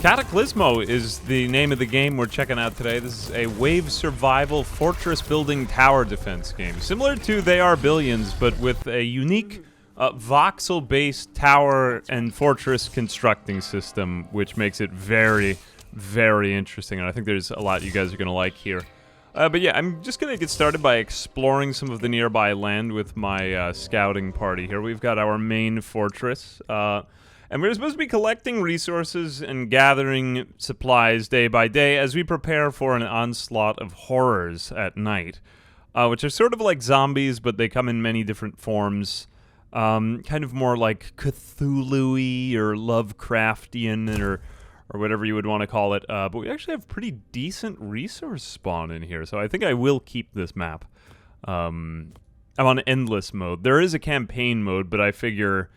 Cataclismo is the name of the game we're checking out today. This is a wave survival fortress building tower defense game. Similar to They Are Billions, but with a unique voxel-based tower and fortress constructing system, which makes it very, very interesting. And I think there's a lot you guys are going to like here. But yeah, I'm just going to get started by exploring some of the nearby land with my scouting party here. We've got our main fortress. And we're supposed to be collecting resources and gathering supplies day by day as we prepare for an onslaught of horrors at night, which are sort of like zombies, but they come in many different forms, kind of more like Cthulhu-y or Lovecraftian or whatever you would want to call it. But we actually have pretty decent resource spawn in here, so I think I will keep this map. I'm on endless mode. There is a campaign mode, but I figure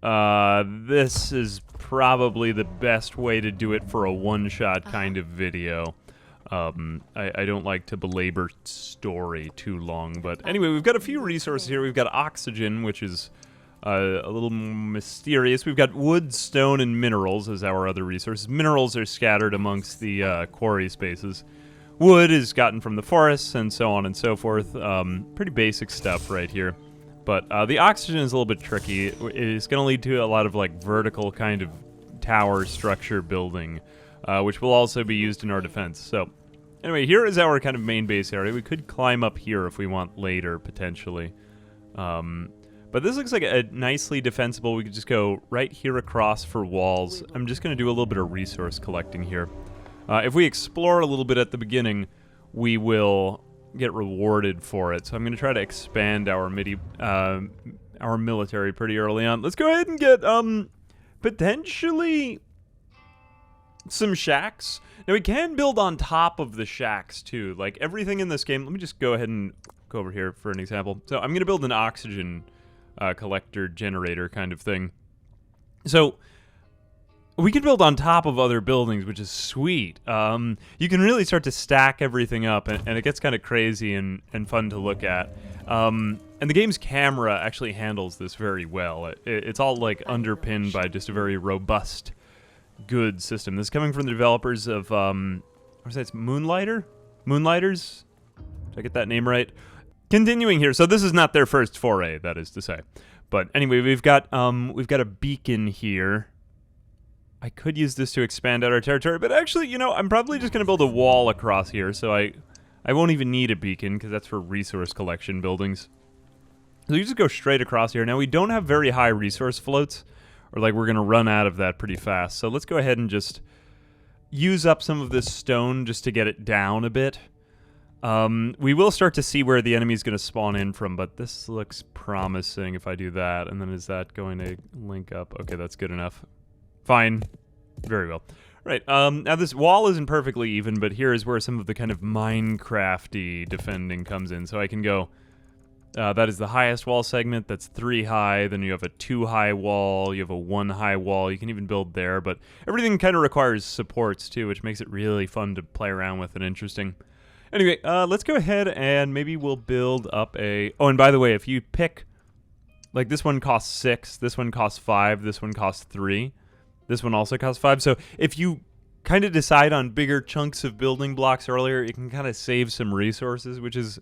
this is probably the best way to do it for a one-shot kind of video. I don't like to belabor story too long, but anyway, we've got a few resources here. We've got oxygen, which is a little mysterious. We've got wood, stone, and minerals as our other resources. Minerals are scattered amongst the quarry spaces. Wood is gotten from the forests, and so on and so forth. Pretty basic stuff right here. But the oxygen is a little bit tricky. It is going to lead to a lot of like vertical kind of tower structure building, which will also be used in our defense. So anyway, here is our kind of main base area. We could climb up here if we want later, potentially. But this looks like a nicely defensible. We could just go right here across for walls. I'm just going to do a little bit of resource collecting here. If we explore a little bit at the beginning, we will get rewarded for it. So I'm going to try to expand our military pretty early on. Let's go ahead and get potentially some shacks. Now we can build on top of the shacks too. Like everything in this game. Let me just go ahead and go over here for an example. So I'm going to build an oxygen collector generator kind of thing. So we can build on top of other buildings, which is sweet. You can really start to stack everything up, and it gets kind of crazy and fun to look at. And the game's camera actually handles this very well. It's all like underpinned by just a very robust, good system. This is coming from the developers of, what's that, Moonlighters? Did I get that name right? Continuing here, so this is not their first foray, that is to say. But anyway, we've got a beacon here. I could use this to expand out our territory, but actually, you know, I'm probably just going to build a wall across here, so I won't even need a beacon, because that's for resource collection buildings. So you just go straight across here. Now, we don't have very high resource floats, or like we're going to run out of that pretty fast, so let's go ahead and just use up some of this stone just to get it down a bit. We will start to see where the enemy's going to spawn in from, but this looks promising if I do that, and then is that going to link up? Okay, that's good enough. Fine. Very well. Right, now this wall isn't perfectly even, but here is where some of the kind of Minecraft-y defending comes in. So I can go, that is the highest wall segment, that's 3 high, then you have a 2 high wall, you have a 1 high wall, you can even build there, but everything kind of requires supports too, which makes it really fun to play around with and interesting. Anyway, let's go ahead and maybe we'll build up a, oh, and by the way, if you pick, like this one costs 6, this one costs 5, this one costs 3, this one also costs 5. So if you kind of decide on bigger chunks of building blocks earlier, you can kind of save some resources, which is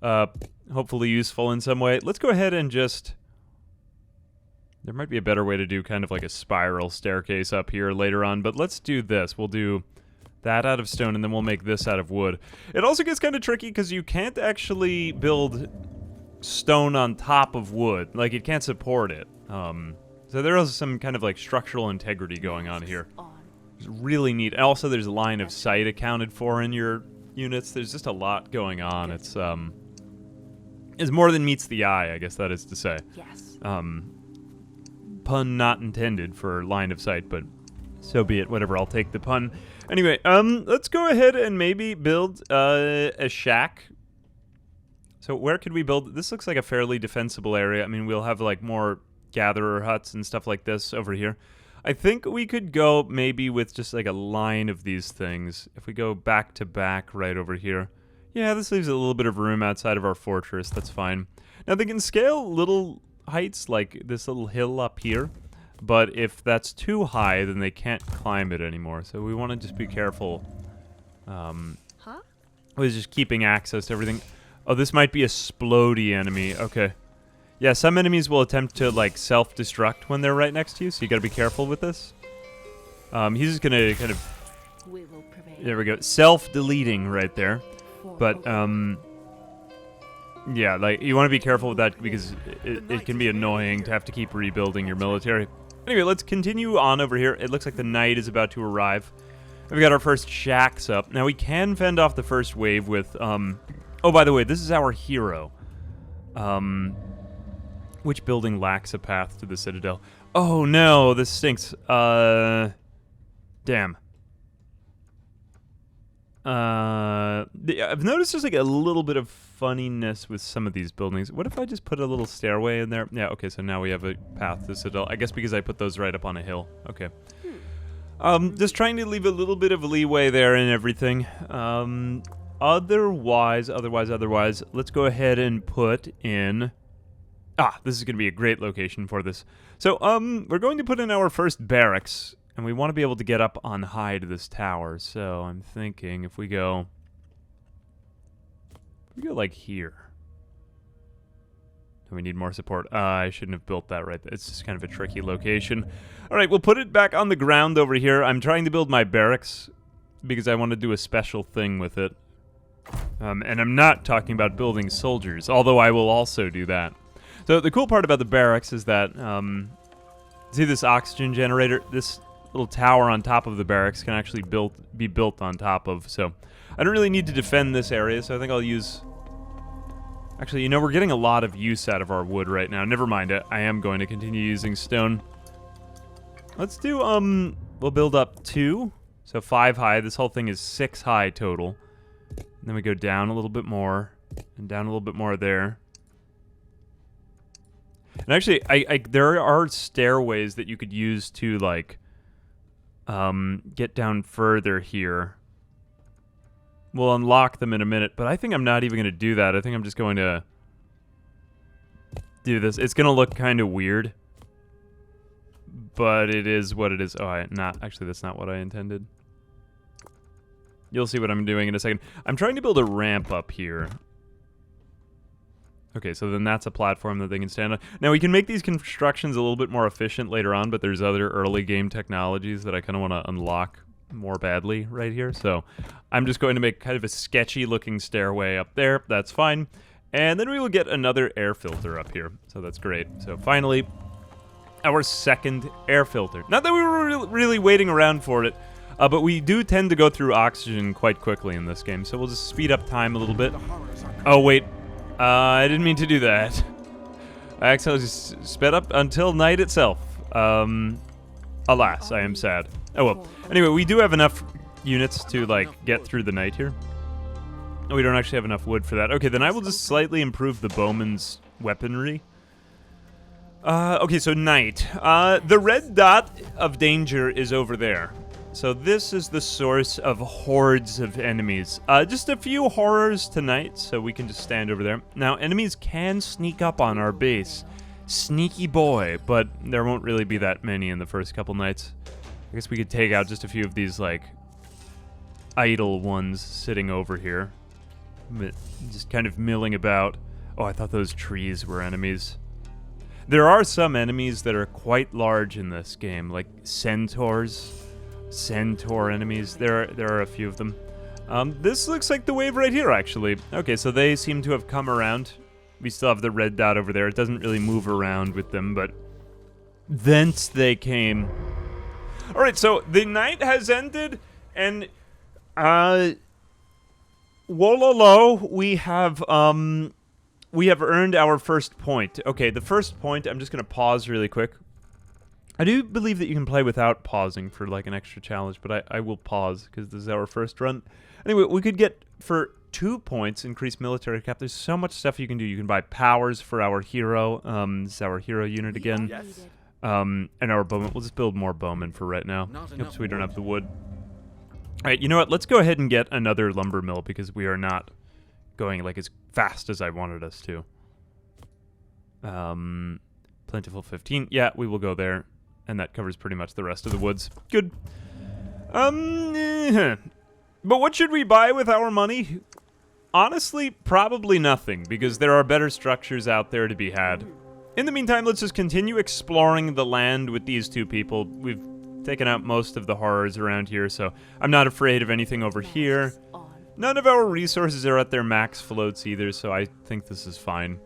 hopefully useful in some way. Let's go ahead and just, there might be a better way to do kind of like a spiral staircase up here later on, but let's do this. We'll do that out of stone, and then we'll make this out of wood. It also gets kind of tricky because you can't actually build stone on top of wood. Like, it can't support it. So there is some kind of like structural integrity going on here. It's really neat. And also, there's a line of sight accounted for in your units. There's just a lot going on. It's more than meets the eye, I guess that is to say. Yes. Pun not intended for line of sight, but so be it. Whatever, I'll take the pun. Anyway, let's go ahead and maybe build a shack. So where could we build? This looks like a fairly defensible area. I mean, we'll have like more gatherer huts and stuff like this over here. I think we could go maybe with just like a line of these things. If we go back to back right over here. Yeah, this leaves a little bit of room outside of our fortress. That's fine. Now they can scale little heights like this little hill up here, But if that's too high, then they can't climb it anymore. So we want to just be careful. With just keeping access to everything. Oh, this might be a splody enemy. Okay. Yeah, some enemies will attempt to, like, self-destruct when they're right next to you, so you gotta be careful with this. He's just gonna kind of... There we go. Self-deleting right there. But, yeah, like, you want to be careful with that because it can be annoying to have to keep rebuilding your military. Anyway, let's continue on over here. It looks like the night is about to arrive. We've got our first shacks up. Now, we can fend off the first wave with, Oh, by the way, this is our hero. Which building lacks a path to the Citadel? Oh, no, this stinks. Damn. I've noticed there's, like, a little bit of funniness with some of these buildings. What if I just put a little stairway in there? Yeah, okay, so now we have a path to the Citadel. I guess because I put those right up on a hill. Okay. Just trying to leave a little bit of leeway there and everything. Otherwise, let's go ahead and put in... this is going to be a great location for this. So, we're going to put in our first barracks, and we want to be able to get up on high to this tower. So, I'm thinking if we go... like here. We need more support. I shouldn't have built that right there. It's just kind of a tricky location. Alright, we'll put it back on the ground over here. I'm trying to build my barracks because I want to do a special thing with it. And I'm not talking about building soldiers, although I will also do that. So the cool part about the barracks is that, see this oxygen generator? This little tower on top of the barracks can actually be built on top of. So I don't really need to defend this area, so I think I'll use... Actually, you know, we're getting a lot of use out of our wood right now. Never mind it. I am going to continue using stone. Let's do, we'll build up 2. So 5 high. This whole thing is 6 high total. And then we go down a little bit more. And down a little bit more there. And actually, there are stairways that you could use to, like, get down further here. We'll unlock them in a minute, but I think I'm not even going to do that. I think I'm just going to do this. It's going to look kind of weird, but it is what it is. Oh, actually, that's not what I intended. You'll see what I'm doing in a second. I'm trying to build a ramp up here. Okay, so then that's a platform that they can stand on. Now, we can make these constructions a little bit more efficient later on, but there's other early game technologies that I kind of want to unlock more badly right here. So I'm just going to make kind of a sketchy looking stairway up there. That's fine. And then we will get another air filter up here. So that's great. So finally, our second air filter. Not that we were really waiting around for it, but we do tend to go through oxygen quite quickly in this game. So we'll just speed up time a little bit. Oh, wait. I didn't mean to do that. I accidentally just sped up until night itself. Alas, I am sad. Oh well. Anyway, we do have enough units to, like, get through the night here. We don't actually have enough wood for that. Okay, then I will just slightly improve the bowman's weaponry. Okay, so night. The red dot of danger is over there. So this is the source of hordes of enemies. Just a few horrors tonight, so we can just stand over there. Now, enemies can sneak up on our base. Sneaky boy, but there won't really be that many in the first couple nights. I guess we could take out just a few of these, like, idle ones sitting over here. Just kind of milling about. Oh, I thought those trees were enemies. There are some enemies that are quite large in this game, like centaurs. Centaur enemies. There are a few of them. This looks like the wave right here, actually. Okay, so they seem to have come around. We still have the red dot over there. It doesn't really move around with them, but thence they came. All right, so the night has ended, and wololo, we have earned our first point. Okay, the first point. I'm just gonna pause really quick. I do believe that you can play without pausing for, like, an extra challenge, but I will pause because this is our first run. Anyway, we could get, for 2 points, increased military cap. There's so much stuff you can do. You can buy powers for our hero. This is our hero unit again. Yes. And our bowman. We'll just build more bowmen for right now. Oops, we don't have the wood. All right, you know what? Let's go ahead and get another lumber mill because we are not going, like, as fast as I wanted us to. Plentiful 15. Yeah, we will go there. And that covers pretty much the rest of the woods. Good. But what should we buy with our money? Honestly, probably nothing, because there are better structures out there to be had. In the meantime, let's just continue exploring the land with these two people. We've taken out most of the horrors around here, so I'm not afraid of anything over here. None of our resources are at their max floats either, so I think this is fine.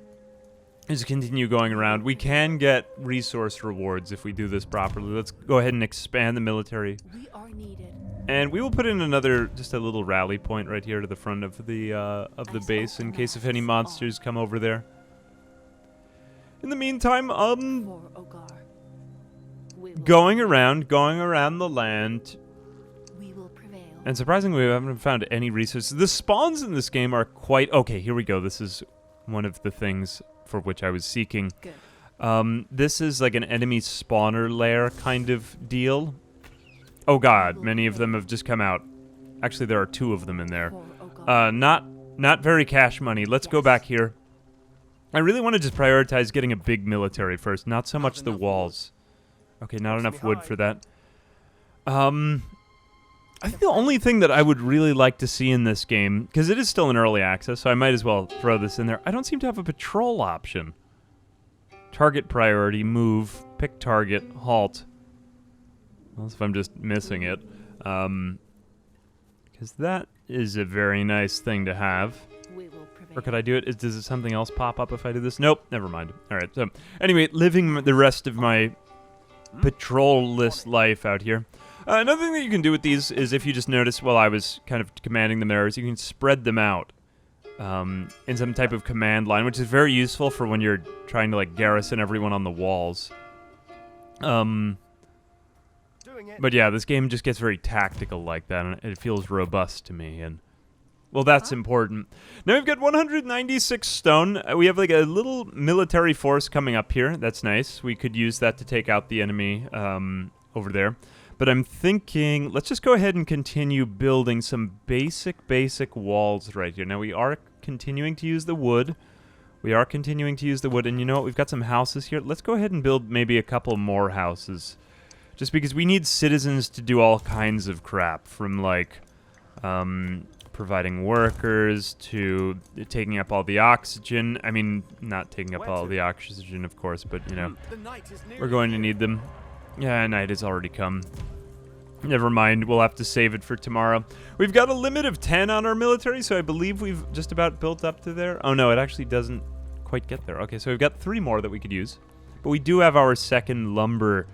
Just continue going around. We can get resource rewards if we do this properly. Let's go ahead and expand the military. We are needed. And we will put in another, just a little rally point right here to the front of the base in case if any monsters come over there. In the meantime, going around the land. We will prevail. And surprisingly, we haven't found any resources. The spawns in this game are quite okay. Here we go. This is one of the things for which I was seeking. Good. This is like an enemy spawner lair kind of deal. Oh god, many of them have just come out. Actually, there are 2 of them in there. Not very cash money. Let's go back here. I really want to just prioritize getting a big military first, not so much the walls. Okay, not enough wood for that. I think the only thing that I would really like to see in this game, because it is still in early access, so I might as well throw this in there. I don't seem to have a patrol option. Target priority, move, pick target, halt. Unless if I'm just missing it. Because that is a very nice thing to have. Or could I do it? Does something else pop up if I do this? Nope, never mind. Alright, so anyway, living the rest of my patrol-less life out here. Another thing that you can do with these is if you just notice while I was kind of commanding them there is you can spread them out in some type of command line, which is very useful for when you're trying to like garrison everyone on the walls. But yeah, this game just gets very tactical like that, and it feels robust to me, and well, that's important. Now we've got 196 stone. We have like a little military force coming up here. That's nice. We could use that to take out the enemy over there. But I'm thinking, let's just go ahead and continue building some basic walls right here. Now we are continuing to use the wood. And you know what? We've got some houses here. Let's go ahead and build maybe a couple more houses. Just because we need citizens to do all kinds of crap, from like providing workers to taking up all the oxygen. I mean, not taking up all the oxygen, of course, but you know, we're going to need them. Yeah, night has already come. Never mind, we'll have to save it for tomorrow. We've got a limit of 10 on our military, so I believe we've just about built up to there. Oh no, it actually doesn't quite get there. Okay, so we've got 3 more that we could use. But we do have our second lumber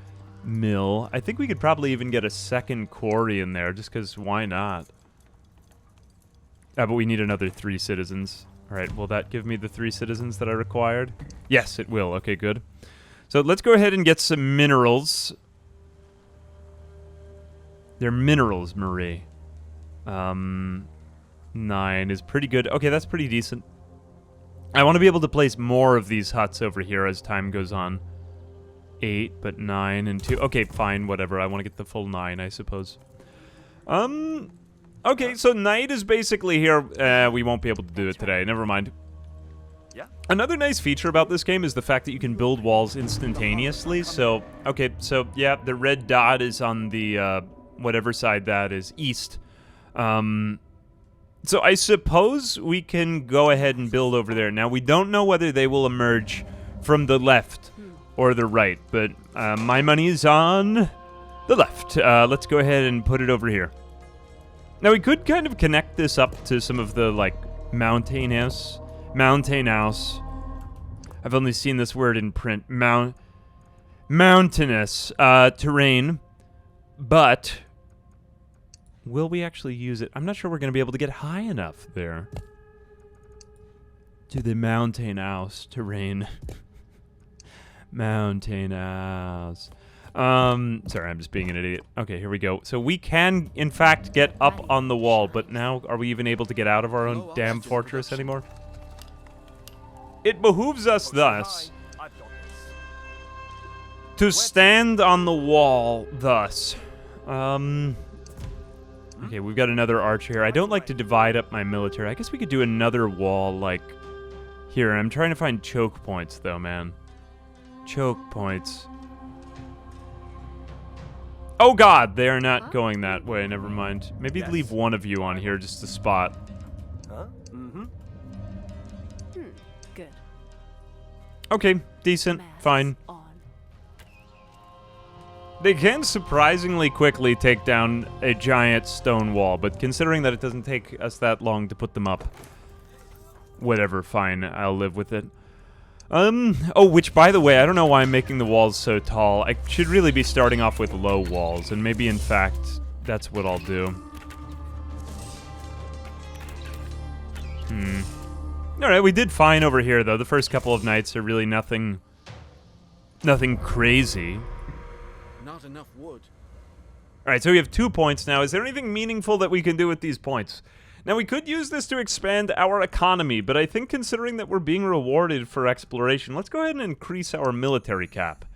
mill. I think we could probably even get a second quarry in there, just because why not? But we need another 3 citizens. Alright, will that give me the 3 citizens that I required? Yes, it will. Okay, good. So let's go ahead and get some minerals. They're minerals, Marie. 9 is pretty good. Okay, that's pretty decent. I want to be able to place more of these huts over here as time goes on. 8, but 9 and 2. Okay, fine, whatever. I want to get the full 9, I suppose. Okay, so night is basically here. We won't be able to do it today. Never mind. Yeah. Another nice feature about this game is the fact that you can build walls instantaneously. So, okay, so yeah, the red dot is on the, whatever side that is, east. So I suppose we can go ahead and build over there. Now, we don't know whether they will emerge from the left or the right, but my money is on the left. Let's go ahead and put it over here. Now, we could kind of connect this up to some of the, like, mountainous. I've only seen this word in print. Mountainous terrain. But will we actually use it? I'm not sure we're going to be able to get high enough there. To the mountainous terrain. Mountainous. Sorry, I'm just being an idiot. Okay, here we go. So we can, in fact, get up on the wall, but now are we even able to get out of our own damn fortress anymore? It behooves us thus to stand on the wall thus. Okay, we've got another archer here. I don't like to divide up my military. I guess we could do another wall, like, here. I'm trying to find choke points, though, man. Choke points. Oh god, they are not going that way. Never mind. Maybe leave one of you on here just to spot. Huh? Mm-hmm. Good. Okay, decent, Masks fine. on. They can surprisingly quickly take down a giant stone wall, but considering that it doesn't take us that long to put them up, whatever, fine, I'll live with it. Oh, which, by the way, I don't know why I'm making the walls so tall. I should really be starting off with low walls, and maybe, in fact, that's what I'll do. Alright, we did fine over here, though. The first couple of nights are really nothing crazy. Not enough wood. Alright, so we have 2 points now. Is there anything meaningful that we can do with these points? Now, we could use this to expand our economy, but I think considering that we're being rewarded for exploration, let's go ahead and increase our military cap.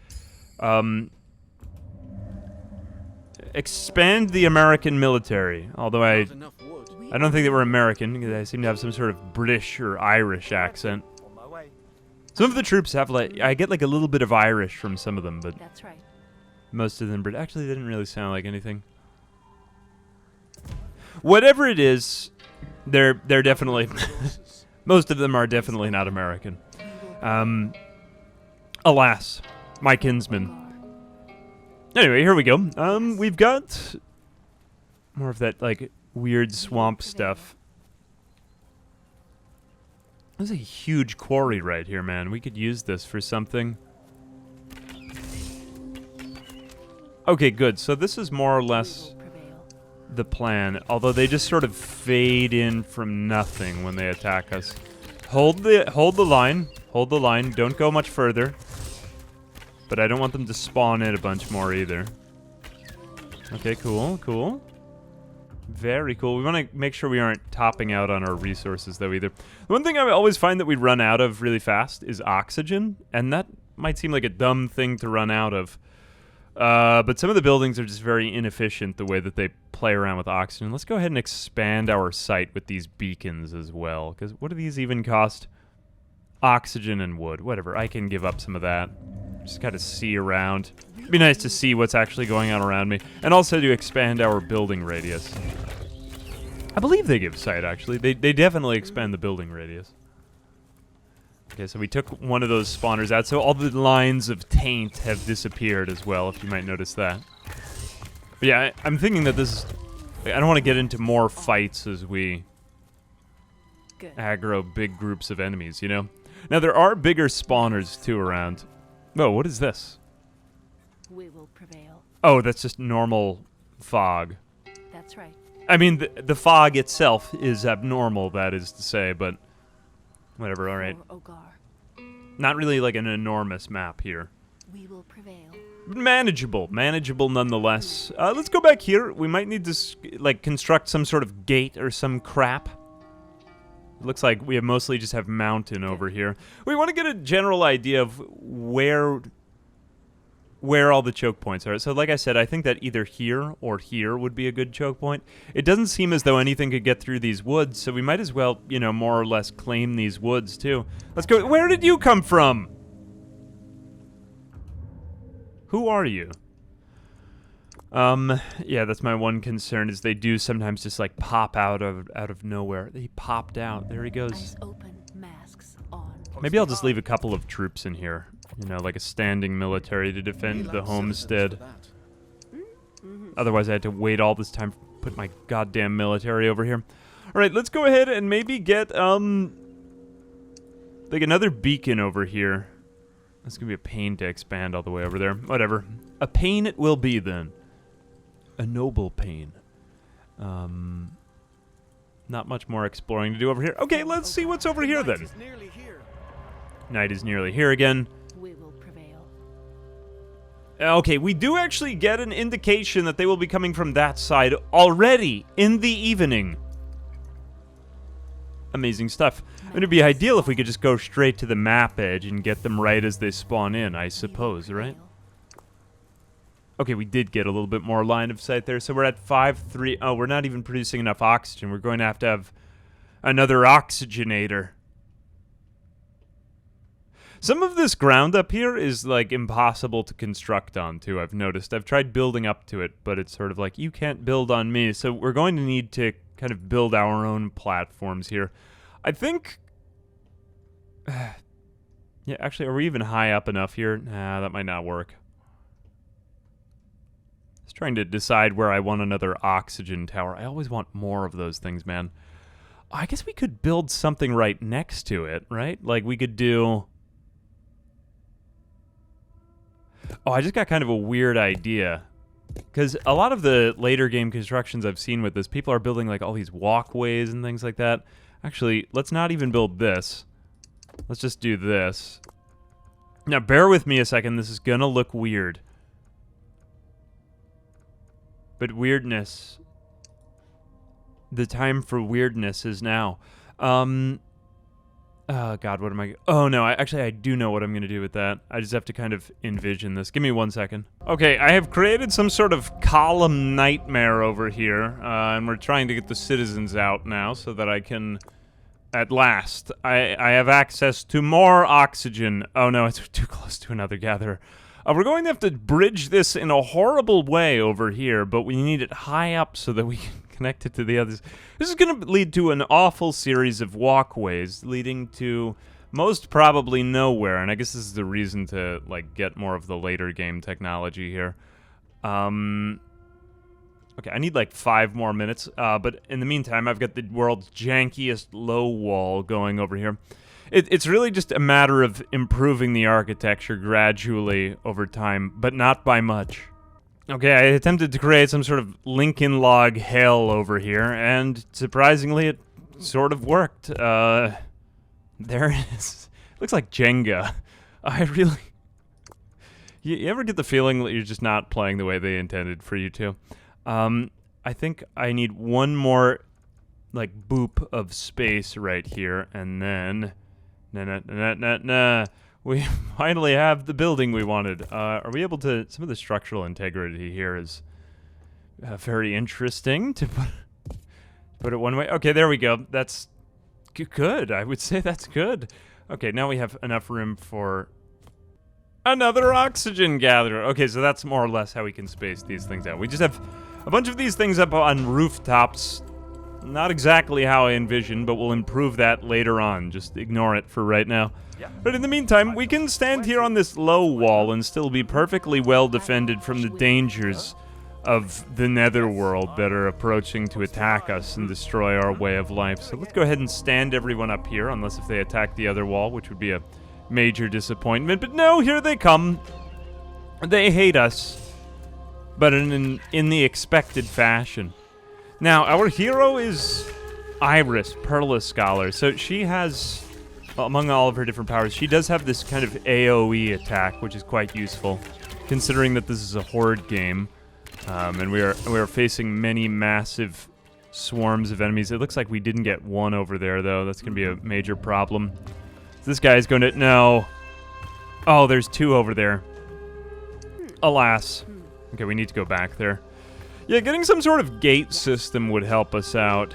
Expand the American military, although I Not enough wood. don't think they were American, because I seem to have some sort of British or Irish accent. On my way. Some of the troops have, like, I get like a little bit of Irish from some of them, but That's right. most of them, actually, they didn't really sound like anything. Whatever it is, they're definitely, most of them are definitely not American. Alas, my kinsmen. Anyway, here we go. We've got more of that, like, weird swamp stuff. There's a huge quarry right here, man. We could use this for something. Okay, good. So this is more or less the plan, although they just sort of fade in from nothing when they attack us. Hold the line, don't go much further. But I don't want them to spawn in a bunch more either. Okay, cool. Very cool. We want to make sure we aren't topping out on our resources, though, either. The one thing I always find that we run out of really fast is oxygen, and that might seem like a dumb thing to run out of. But some of the buildings are just very inefficient the way that they play around with oxygen. Let's go ahead and expand our site with these beacons as well, because what do these even cost? Oxygen and wood, whatever. I can give up some of that. Just kind of see around. It'd be nice to see what's actually going on around me, and also to expand our building radius. I believe they give sight, actually. They definitely expand the building radius. Okay, so we took one of those spawners out, so all the lines of taint have disappeared as well, if you might notice that. But yeah, I'm thinking that this is... I don't want to get into more fights as we aggro big groups of enemies, you know? Now, there are bigger spawners, too, around. Whoa, what is this? We will prevail. Oh, that's just normal fog. That's right. I mean, the fog itself is abnormal, that is to say, but... Whatever, alright. Not really like an enormous map here. We will prevail. Manageable nonetheless. Let's go back here. We might need to, like, construct some sort of gate or some crap. It looks like we mostly just have mountain over here. We want to get a general idea of where all the choke points are. So like I said, I think that either here or here would be a good choke point. It doesn't seem as though anything could get through these woods, so we might as well, you know, more or less claim these woods too. Let's go. Where did you come from? Who are you? Yeah, that's my one concern, is they do sometimes just like pop out of nowhere. He popped out. There he goes. Eyes open, masks on. Maybe I'll just leave a couple of troops in here. You know, like a standing military to defend the homestead. Otherwise, I had to wait all this time to put my goddamn military over here. Alright, let's go ahead and maybe get, like another beacon over here. That's gonna be a pain to expand all the way over there. Whatever. A pain it will be, then. A noble pain. Not much more exploring to do over here. Okay, let's see what's over here, then. Night is nearly here again. We will prevail. Okay, we do actually get an indication that they will be coming from that side already in the evening. Amazing stuff. I mean, it'd be ideal if we could just go straight to the map edge and get them right as they spawn in, I suppose, right? Okay, we did get a little bit more line of sight there, so we're at 5-3. Oh, we're not even producing enough oxygen. We're going to have another oxygenator. Some of this ground up here is, like, impossible to construct on, too, I've noticed. I've tried building up to it, but it's sort of like, you can't build on me. So we're going to need to kind of build our own platforms here. I think... yeah, actually, are we even high up enough here? Nah, that might not work. Just trying to decide where I want another oxygen tower. I always want more of those things, man. I guess we could build something right next to it, right? Like, we could do... Oh, I just got kind of a weird idea. Because a lot of the later game constructions I've seen with this, people are building, like, all these walkways and things like that. Actually, let's not even build this. Let's just do this. Now, bear with me a second. This is gonna look weird. But weirdness... The time for weirdness is now. Oh, God, what am I... Oh, no, I do know what I'm going to do with that. I just have to kind of envision this. Give me 1 second. Okay, I have created some sort of column nightmare over here, and we're trying to get the citizens out now so that I can... At last, I have access to more oxygen. Oh, no, it's too close to another gatherer. We're going to have to bridge this in a horrible way over here, but we need it high up so that we can connect it to the others. This is going to lead to an awful series of walkways leading to most probably nowhere, and I guess this is the reason to, like, get more of the later game technology here. Okay, I need like 5 more minutes, but in the meantime, I've got the world's jankiest low wall going over here. It's really just a matter of improving the architecture gradually over time, but not by much. Okay, I attempted to create some sort of Lincoln log hell over here, and surprisingly, it sort of worked. There it is. Looks like Jenga. I really... You ever get the feeling that you're just not playing the way they intended for you to? I think I need one more, like, boop of space right here, and then... We finally have the building we wanted. Are we able to... Some of the structural integrity here is very interesting, to put it one way. Okay, there we go. That's good. I would say that's good. Okay, now we have enough room for another oxygen gatherer. Okay, so that's more or less how we can space these things out. We just have a bunch of these things up on rooftops. Not exactly how I envisioned, but we'll improve that later on. Just ignore it for right now. Yeah. But in the meantime, we can stand here on this low wall and still be perfectly well defended from the dangers of the netherworld that are approaching to attack us and destroy our way of life. So let's go ahead and stand everyone up here, unless if they attack the other wall, which would be a major disappointment. But no, here they come. They hate us, but in the expected fashion. Now, our hero is Iris, Perla Scholar. So she has, well, among all of her different powers, she does have this kind of AoE attack, which is quite useful, considering that this is a horde game, and we are facing many massive swarms of enemies. It looks like we didn't get one over there, though. That's going to be a major problem. So this guy is going to... No. Oh, there's 2 over there. Alas. Okay, we need to go back there. Yeah, getting some sort of gate system would help us out.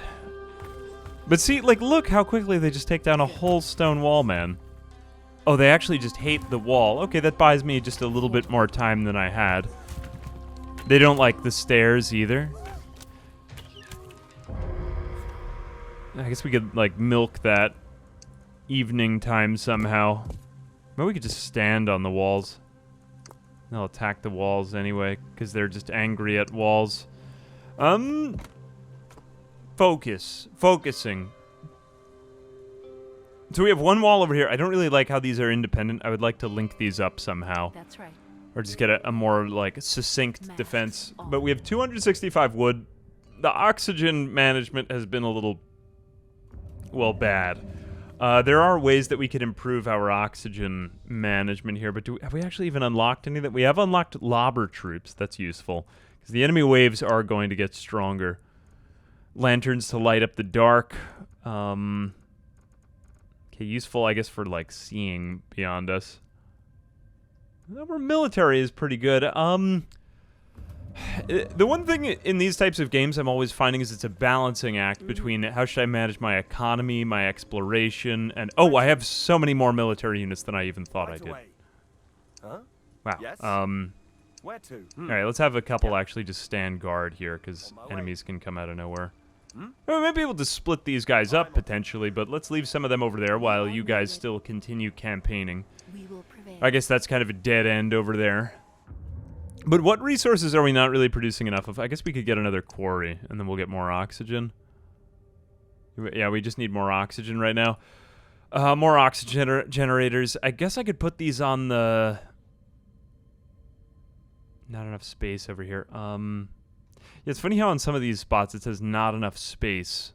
But see, like, look how quickly they just take down a whole stone wall, man. Oh, they actually just hate the wall. Okay, that buys me just a little bit more time than I had. They don't like the stairs either. I guess we could, like, milk that evening time somehow. Maybe we could just stand on the walls. They'll attack the walls anyway, because they're just angry at walls. Focusing. So we have one wall over here. I don't really like how these are independent. I would like to link these up somehow. That's right. Or just get a more, like, succinct defense. But we have 265 wood. The oxygen management has been a little, well, bad. There are ways that we could improve our oxygen management here, but have we actually even unlocked any of that? We have unlocked lobber troops. That's useful, because the enemy waves are going to get stronger. Lanterns to light up the dark. Okay, useful, I guess, for, like, seeing beyond us. Our military is pretty good. The one thing in these types of games I'm always finding is it's a balancing act between how should I manage my economy, my exploration, and oh, I have so many more military units than I even thought I did. Huh? Wow. Yes? Where to? All right, let's have a couple actually just stand guard here because enemies can come out of nowhere. Well, we might be able to split these guys up potentially, but let's leave some of them over there while you guys still continue campaigning. We will prevail. I guess that's kind of a dead end over there. But what resources are we not really producing enough of? I guess we could get another quarry, and then we'll get more oxygen. Yeah, we just need more oxygen right now. More oxygen generators. I guess I could put these on the... Not enough space over here. Yeah, it's funny how on some of these spots it says not enough space.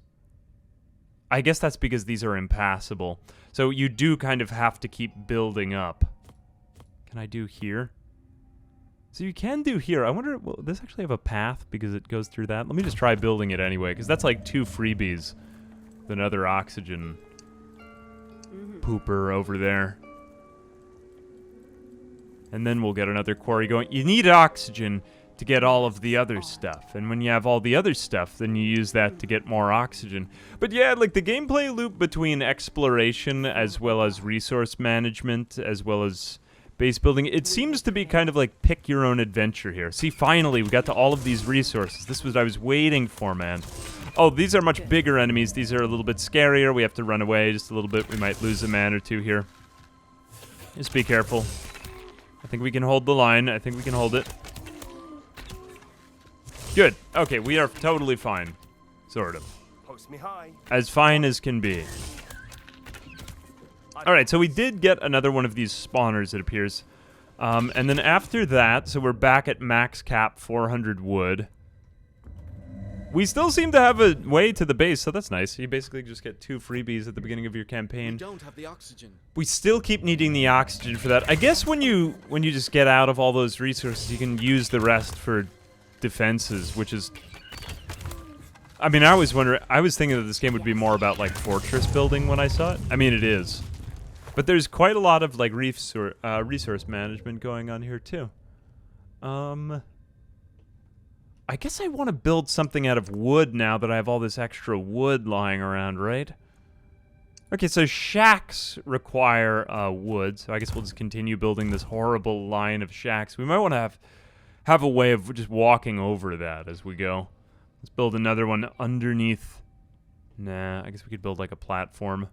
I guess that's because these are impassable. So you do kind of have to keep building up. Can I do here? So you can do here. I wonder, will this actually have a path because it goes through that? Let me just try building it anyway, because that's like 2 freebies with another oxygen pooper over there. And then we'll get another quarry going. You need oxygen to get all of the other stuff. And when you have all the other stuff, then you use that to get more oxygen. But yeah, like the gameplay loop between exploration as well as resource management as well as base building, it seems to be kind of like pick your own adventure here. See, finally, we got to all of these resources. This was what I was waiting for, man. Oh, these are much bigger enemies. These are a little bit scarier. We have to run away just a little bit. We might lose a man or two here. Just be careful. I think we can hold the line. I think we can hold it. Good. Okay, we are totally fine. Sort of. Post me high. As fine as can be. Alright, so we did get another one of these spawners, it appears. And then after that, so we're back at max cap 400 wood. We still seem to have a way to the base, so that's nice. You basically just get 2 freebies at the beginning of your campaign. We don't have the oxygen. We still keep needing the oxygen for that. I guess when you just get out of all those resources, you can use the rest for defenses, which is... I mean, I was thinking that this game would be more about, like, fortress building when I saw it. I mean, it is. But there's quite a lot of, like, resource management going on here, too. I guess I want to build something out of wood now that I have all this extra wood lying around, right? Okay, so shacks require wood, so I guess we'll just continue building this horrible line of shacks. We might want to have a way of just walking over that as we go. Let's build another one underneath. Nah, I guess we could build like a platform.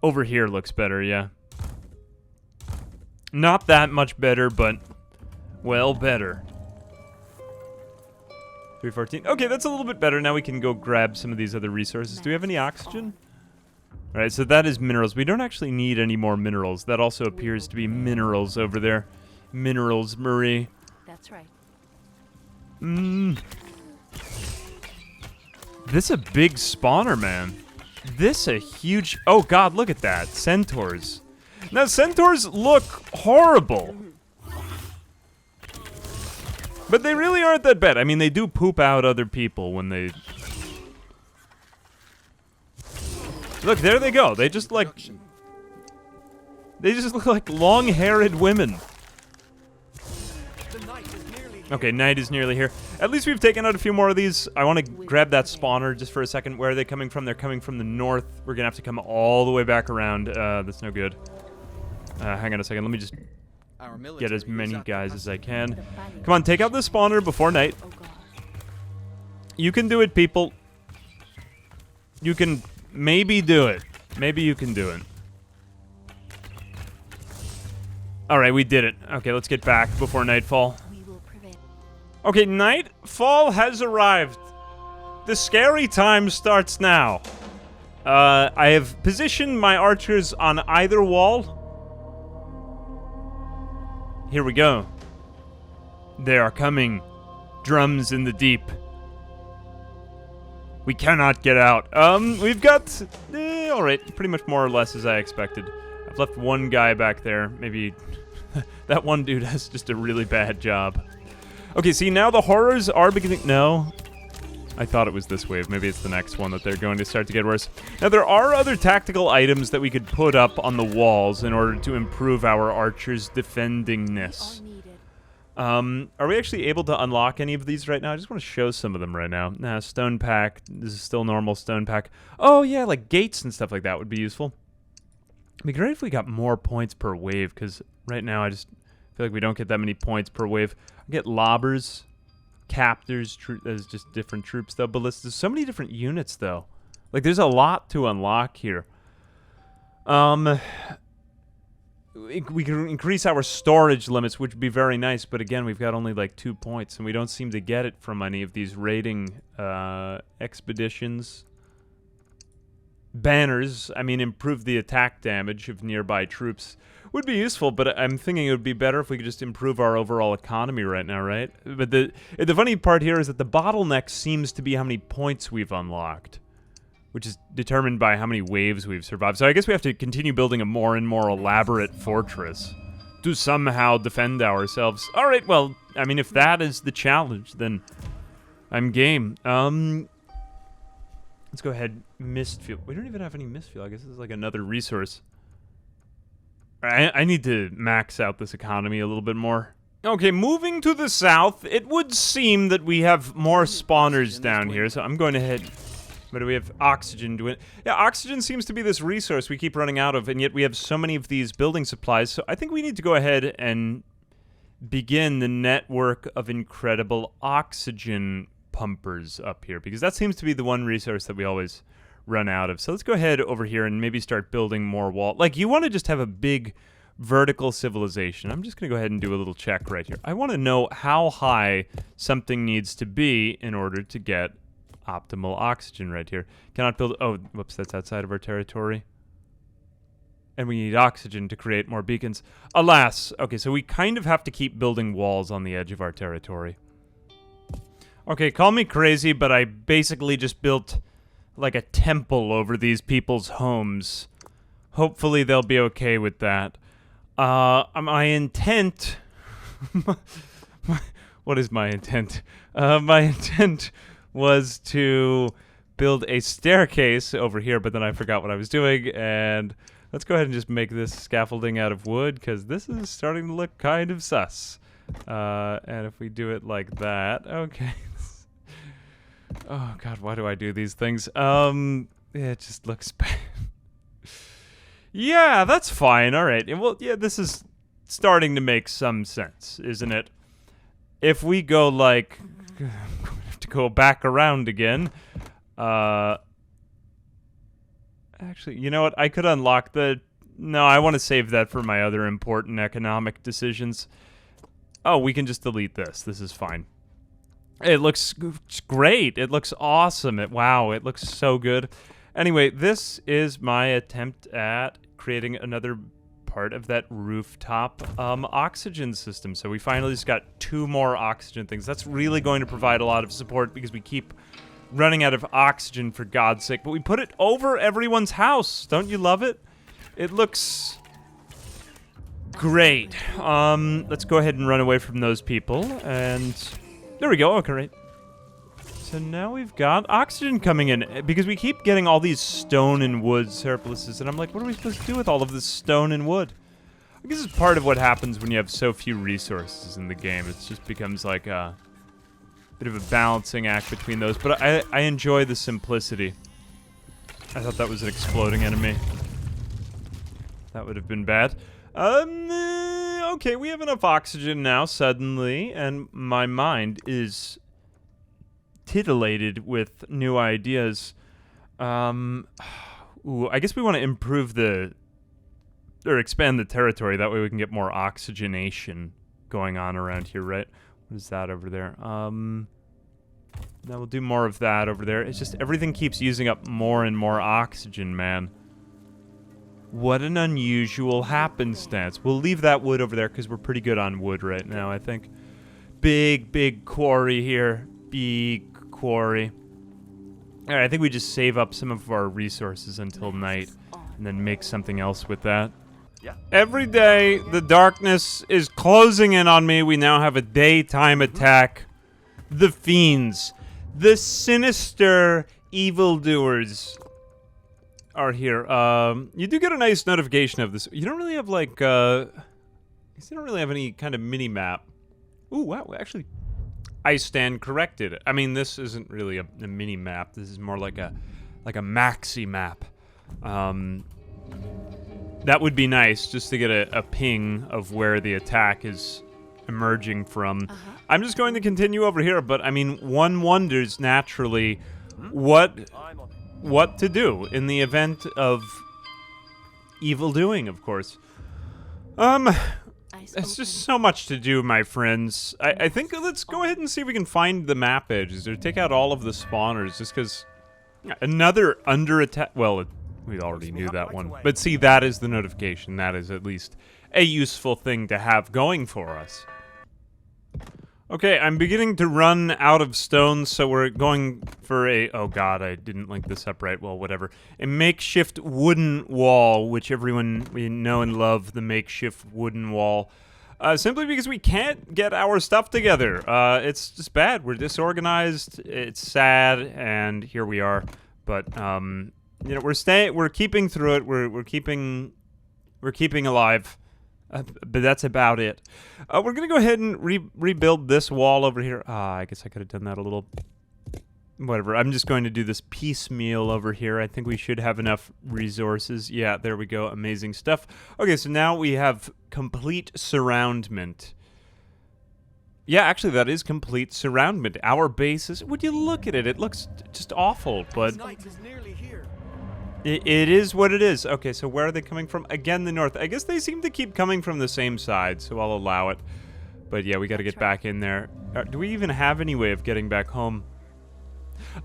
Over here looks better, yeah. Not that much better, but, well, better. 314. Okay, that's a little bit better. Now we can go grab some of these other resources. Do we have any oxygen? All right, so that is minerals. We don't actually need any more minerals. That also appears to be minerals over there. Minerals, Marie. That's right. This a big spawner, man. This a huge... Oh, God, look at that. Centaurs. Now, centaurs look horrible. But they really aren't that bad. I mean, they do poop out other people when they... Look, there they go. They just, like... They just look like long-haired women. Okay, night is nearly here. At least we've taken out a few more of these. I want to grab that spawner just for a second. Where are they coming from? They're coming from the north. We're going to have to come all the way back around. That's no good. Hang on a second. Let me just get as many guys as I can. Come on, take out the spawner before night. You can do it, people. You can maybe do it. Maybe you can do it. Alright, we did it. Okay, let's get back before nightfall. Okay, nightfall has arrived. The scary time starts now. I have positioned my archers on either wall. Here we go. They are coming. Drums in the deep. We cannot get out. We've got... alright, pretty much more or less as I expected. I've left one guy back there. Maybe that one dude has just a really bad job. Okay, see, now the horrors are beginning... No. I thought it was this wave. Maybe it's the next one that they're going to start to get worse. Now, there are other tactical items that we could put up on the walls in order to improve our archers' defendingness. Are we actually able to unlock any of these right now? I just want to show some of them right now. Nah, stone pack. This is still normal stone pack. Oh, yeah, like gates and stuff like that would be useful. It'd be great if we got more points per wave, because right now I just feel like we don't get that many points per wave. I get lobbers, captors, as just different troops, though. Ballistas. So many different units, though. Like, there's a lot to unlock here. We can increase our storage limits, which would be very nice, but again, we've got only like 2 points, and we don't seem to get it from any of these raiding expeditions. Banners, I mean, improve the attack damage of nearby troops would be useful, but I'm thinking it would be better if we could just improve our overall economy right now, right? But the funny part here is that the bottleneck seems to be how many points we've unlocked, which is determined by how many waves we've survived. So I guess we have to continue building a more and more elaborate fortress to somehow defend ourselves. All right, well, I mean, if that is the challenge, then I'm game. Let's go ahead. Mist fuel. We don't even have any mist fuel. I guess this is like another resource. I need to max out this economy a little bit more. Okay, moving to the south, it would seem that we have more spawners down here, so I'm going to head... But do we have oxygen? Yeah, oxygen seems to be this resource we keep running out of, and yet we have so many of these building supplies, so I think we need to go ahead and begin the network of incredible oxygen pumpers up here, because that seems to be the one resource that we always run out of. So let's go ahead over here and maybe start building more wall. Like, you want to just have a big vertical civilization. I'm just going to go ahead and do a little check right here. I want to know how high something needs to be in order to get optimal oxygen right here. Cannot build... Oh, whoops, that's outside of our territory. And we need oxygen to create more beacons. Alas. Okay, so we kind of have to keep building walls on the edge of our territory. Okay, call me crazy, but I basically just built like a temple over these people's homes. Hopefully they'll be okay with that. My intent... What is my intent? My intent was to build a staircase over here, but then I forgot what I was doing, and let's go ahead and just make this scaffolding out of wood, because this is starting to look kind of sus. And if we do it like that, okay. Oh god, why do I do these things? It just looks bad. Yeah, that's fine, alright. Well, yeah, this is starting to make some sense, isn't it? If we go like... to go back around again. Actually, you know what? I could unlock the... No, I want to save that for my other important economic decisions. Oh, we can just delete this. This is fine. It looks great. It looks awesome. Wow, it looks so good. Anyway, this is my attempt at creating another part of that rooftop oxygen system. So we finally just got 2 more oxygen things. That's really going to provide a lot of support because we keep running out of oxygen, for God's sake. But we put it over everyone's house. Don't you love it? It looks great. Let's go ahead and run away from those people. And there we go. Okay, right. So now we've got oxygen coming in, because we keep getting all these stone and wood surpluses, and I'm like, what are we supposed to do with all of this stone and wood? I guess it's part of what happens when you have so few resources in the game. It just becomes like a bit of a balancing act between those, but I enjoy the simplicity. I thought that was an exploding enemy. That would have been bad. Okay, we have enough oxygen now, suddenly, and my mind is titillated with new ideas. Ooh, I guess we want to improve or expand the territory. That way we can get more oxygenation going on around here, right? What is that over there? Now we'll do more of that over there. It's just everything keeps using up more and more oxygen, man. What an unusual happenstance. We'll leave that wood over there because we're pretty good on wood right now, I think. Big quarry here. Big quarry. Alright, I think we just save up some of our resources until night and then make something else with that. Yeah. Every day, the darkness is closing in on me. We now have a daytime attack. The fiends, the sinister evildoers are here. You do get a nice notification of this. You don't really have like, you don't really have any kind of mini-map Ooh, wow, actually, I stand corrected. I mean, this isn't really a mini map. This is more like a maxi map. That would be nice, just to get a ping of where the attack is emerging from. I'm just going to continue over here, but I mean, one wonders naturally what to do in the event of evil doing, of course. It's just so much to do, my friends. I think let's go ahead and see if we can find the map edges or take out all of the spawners, just because another under attack. Well, we already knew that one, but see, that is the notification. That is at least a useful thing to have going for us. Okay, I'm beginning to run out of stones, so we're going for a... Oh god, I didn't link this up right. Well, whatever. A makeshift wooden wall, which everyone we know and love, the makeshift wooden wall. Simply because we can't get our stuff together. It's just bad. We're disorganized, it's sad, and here we are. But, you know, we're keeping through it. We're keeping alive. But that's about it. We're gonna go ahead and rebuild this wall over here. I guess I could have done that a little... Whatever, I'm just going to do this piecemeal over here. I think we should have enough resources. Yeah, there we go, amazing stuff. Okay, so now we have complete surroundment. Yeah, actually, that is complete surroundment. Our base is... Would you look at it? It looks just awful, but... Night is nearly here. It is what it is. Okay, so where are they coming from? Again, the north. I guess they seem to keep coming from the same side, so I'll allow it. But yeah, we got to get back in there. Do we even have any way of getting back home?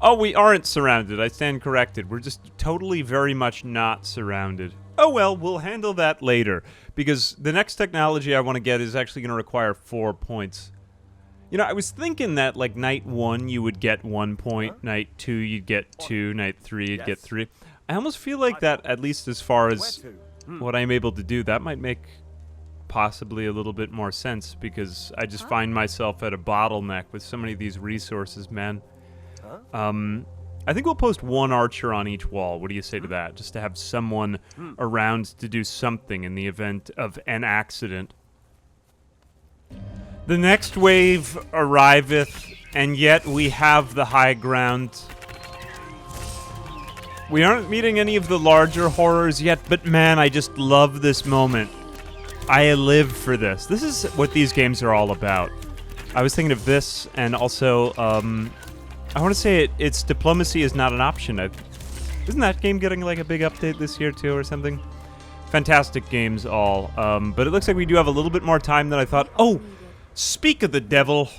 Oh, we aren't surrounded. I stand corrected. We're just totally very much not surrounded. Oh well, we'll handle that later, because the next technology I want to get is actually going to require 4 points. You know, I was thinking that, like, night 1 you would get 1 point, night 2 you'd get 2, night 3 you'd get 3. I almost feel like that, at least as far as what I'm able to do, that might make possibly a little bit more sense, because I just find myself at a bottleneck with so many of these resources, man. I think we'll post 1 archer on each wall. What do you say to that? Just to have someone around to do something in the event of an accident. The next wave arriveth, and yet we have the high ground. We aren't meeting any of the larger horrors yet, but man, I just love this moment. I live for this. This is what these games are all about. I was thinking of this, and also, I want to say it's diplomacy is not an option. Isn't that game getting like a big update this year too, or something? Fantastic games all. But it looks like we do have a little bit more time than I thought. Oh, speak of the devil.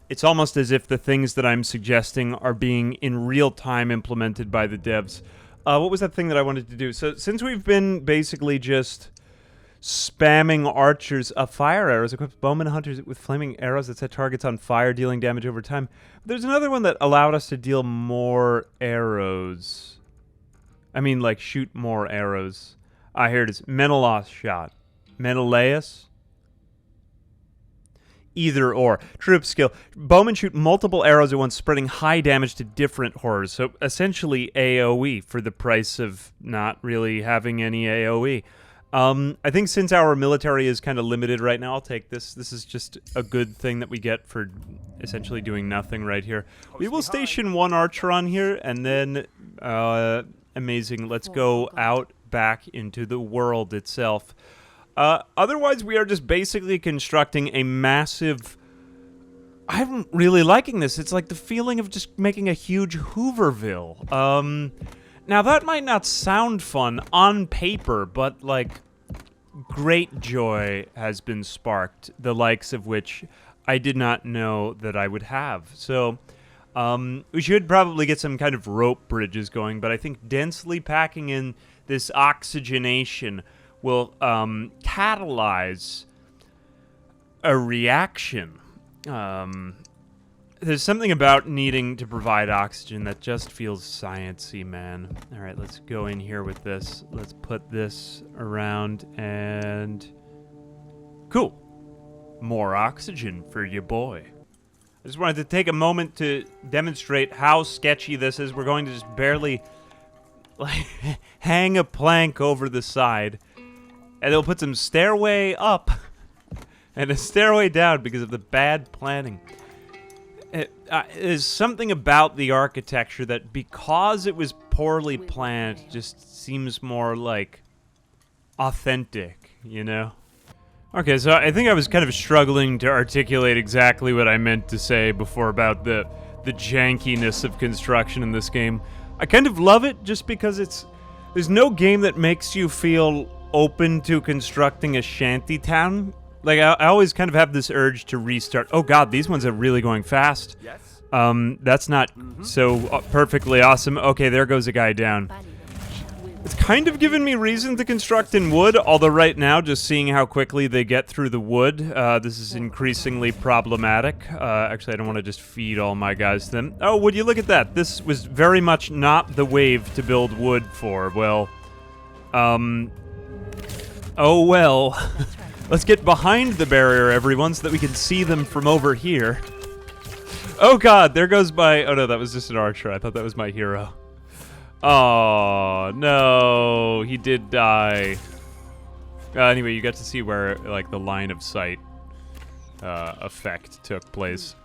It's almost as if the things that I'm suggesting are being in real time implemented by the devs. What was that thing that I wanted to do? So since we've been basically just spamming archers, fire arrows equips bowmen hunters with flaming arrows that set targets on fire, dealing damage over time. There's another one that allowed us to deal more arrows. I mean, like, shoot more arrows. Here it is. Menelaus shot. Menelaus? Either or. Troop skill. Bowmen shoot multiple arrows at once, spreading high damage to different horrors. So essentially AoE for the price of not really having any AoE. I think since our military is kind of limited right now, I'll take this. This is just a good thing that we get for essentially doing nothing right here. We will station 1 archer on here, and then, amazing, let's go out back into the world itself. Otherwise, we are just basically constructing a massive... I'm really liking this. It's like the feeling of just making a huge Hooverville. Now, that might not sound fun on paper, but, like, great joy has been sparked, the likes of which I did not know that I would have. So, we should probably get some kind of rope bridges going, but I think densely packing in this oxygenation will catalyze a reaction. There's something about needing to provide oxygen that just feels sciencey, man. All right, let's go in here with this. Let's put this around and... Cool. More oxygen for your boy. I just wanted to take a moment to demonstrate how sketchy this is. We're going to just barely like hang a plank over the side, and they'll put some stairway up, and a stairway down because of the bad planning. There's something about the architecture that, because it was poorly planned, just seems more like authentic, you know? Okay, so I think I was kind of struggling to articulate exactly what I meant to say before about the jankiness of construction in this game. I kind of love it just because there's no game that makes you feel open to constructing a shanty town. Like, I always kind of have this urge to restart. Oh god, these ones are really going fast. Yes. That's not so perfectly awesome. Okay, there goes a guy down. It's kind of given me reason to construct in wood, although right now, just seeing how quickly they get through the wood, this is increasingly problematic. Actually, I don't want to just feed all my guys to them. Oh, would you look at that? This was very much not the wave to build wood for. Well, oh well. Let's get behind the barrier, everyone, so that we can see them from over here. Oh god, there goes my... Oh no, that was just an archer. I thought that was my hero. Oh, no. He did die. Anyway, you got to see where, like, the line of sight effect took place.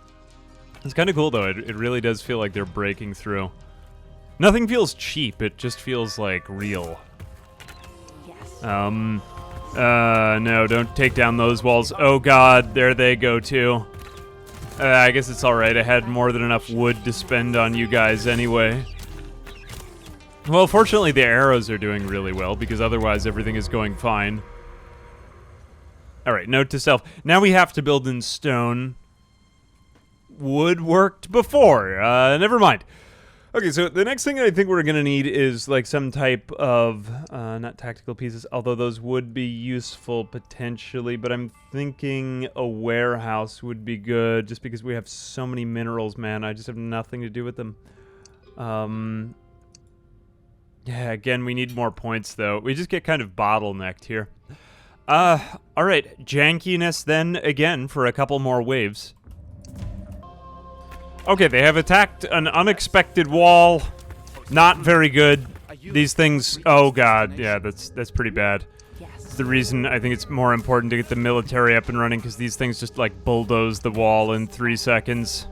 It's kind of cool, though. It really does feel like they're breaking through. Nothing feels cheap. It just feels, like, real. Yes. No, don't take down those walls. Oh god, there they go too. I guess it's alright, I had more than enough wood to spend on you guys anyway. Well, fortunately the arrows are doing really well, because otherwise everything is going fine. Alright, note to self. Now we have to build in stone. Wood worked before. Never mind. Okay, so the next thing I think we're going to need is, like, some type of, not tactical pieces, although those would be useful potentially, but I'm thinking a warehouse would be good, just because we have so many minerals, man. I just have nothing to do with them. Yeah, again, we need more points, though. We just get kind of bottlenecked here. Alright, jankiness then, again, for a couple more waves. Okay, they have attacked an unexpected wall. Not very good. These things... Oh, God. Yeah, that's pretty bad. It's the reason I think it's more important to get the military up and running, because these things just, like, bulldoze the wall in 3 seconds.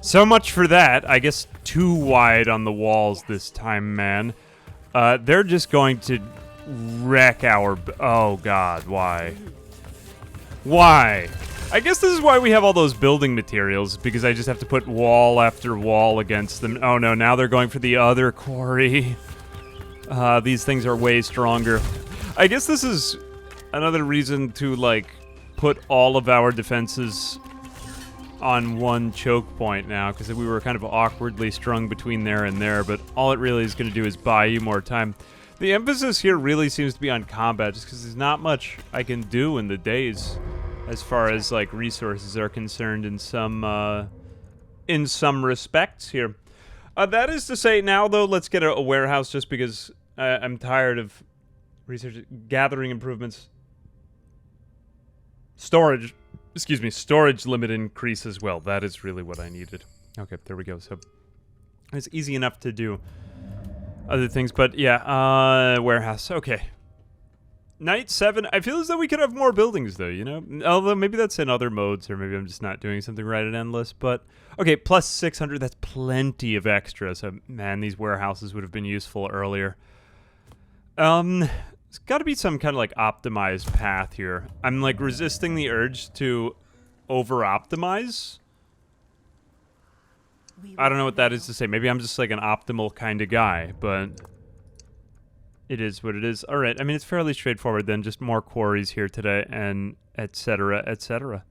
So much for that. I guess too wide on the walls this time, man. They're just going to wreck our... Oh, God. Why? Why? I guess this is why we have all those building materials, because I just have to put wall after wall against them. Oh no, now they're going for the other quarry. These things are way stronger. I guess this is another reason to, like, put all of our defenses on one choke point now, because we were kind of awkwardly strung between there and there, but all it really is going to do is buy you more time. The emphasis here really seems to be on combat, just because there's not much I can do in the days as far as, like, resources are concerned in some respects here. That is to say, now, though, let's get a warehouse, just because I'm tired of gathering improvements. Storage limit increase as well. That is really what I needed. Okay, there we go. So it's easy enough to do other things, but yeah, warehouse. Okay. Night 7, I feel as though we could have more buildings, though, you know? Although, maybe that's in other modes, or maybe I'm just not doing something right at Endless, but... Okay, plus 600, that's plenty of extra, so, man, these warehouses would have been useful earlier. There's gotta be some kind of, like, optimized path here. I'm, like, resisting the urge to over-optimize. I don't know what that is to say. Maybe I'm just, like, an optimal kind of guy, but... It is what it is. All right. I mean, it's fairly straightforward then. Just more quarries here today, and etc., etc.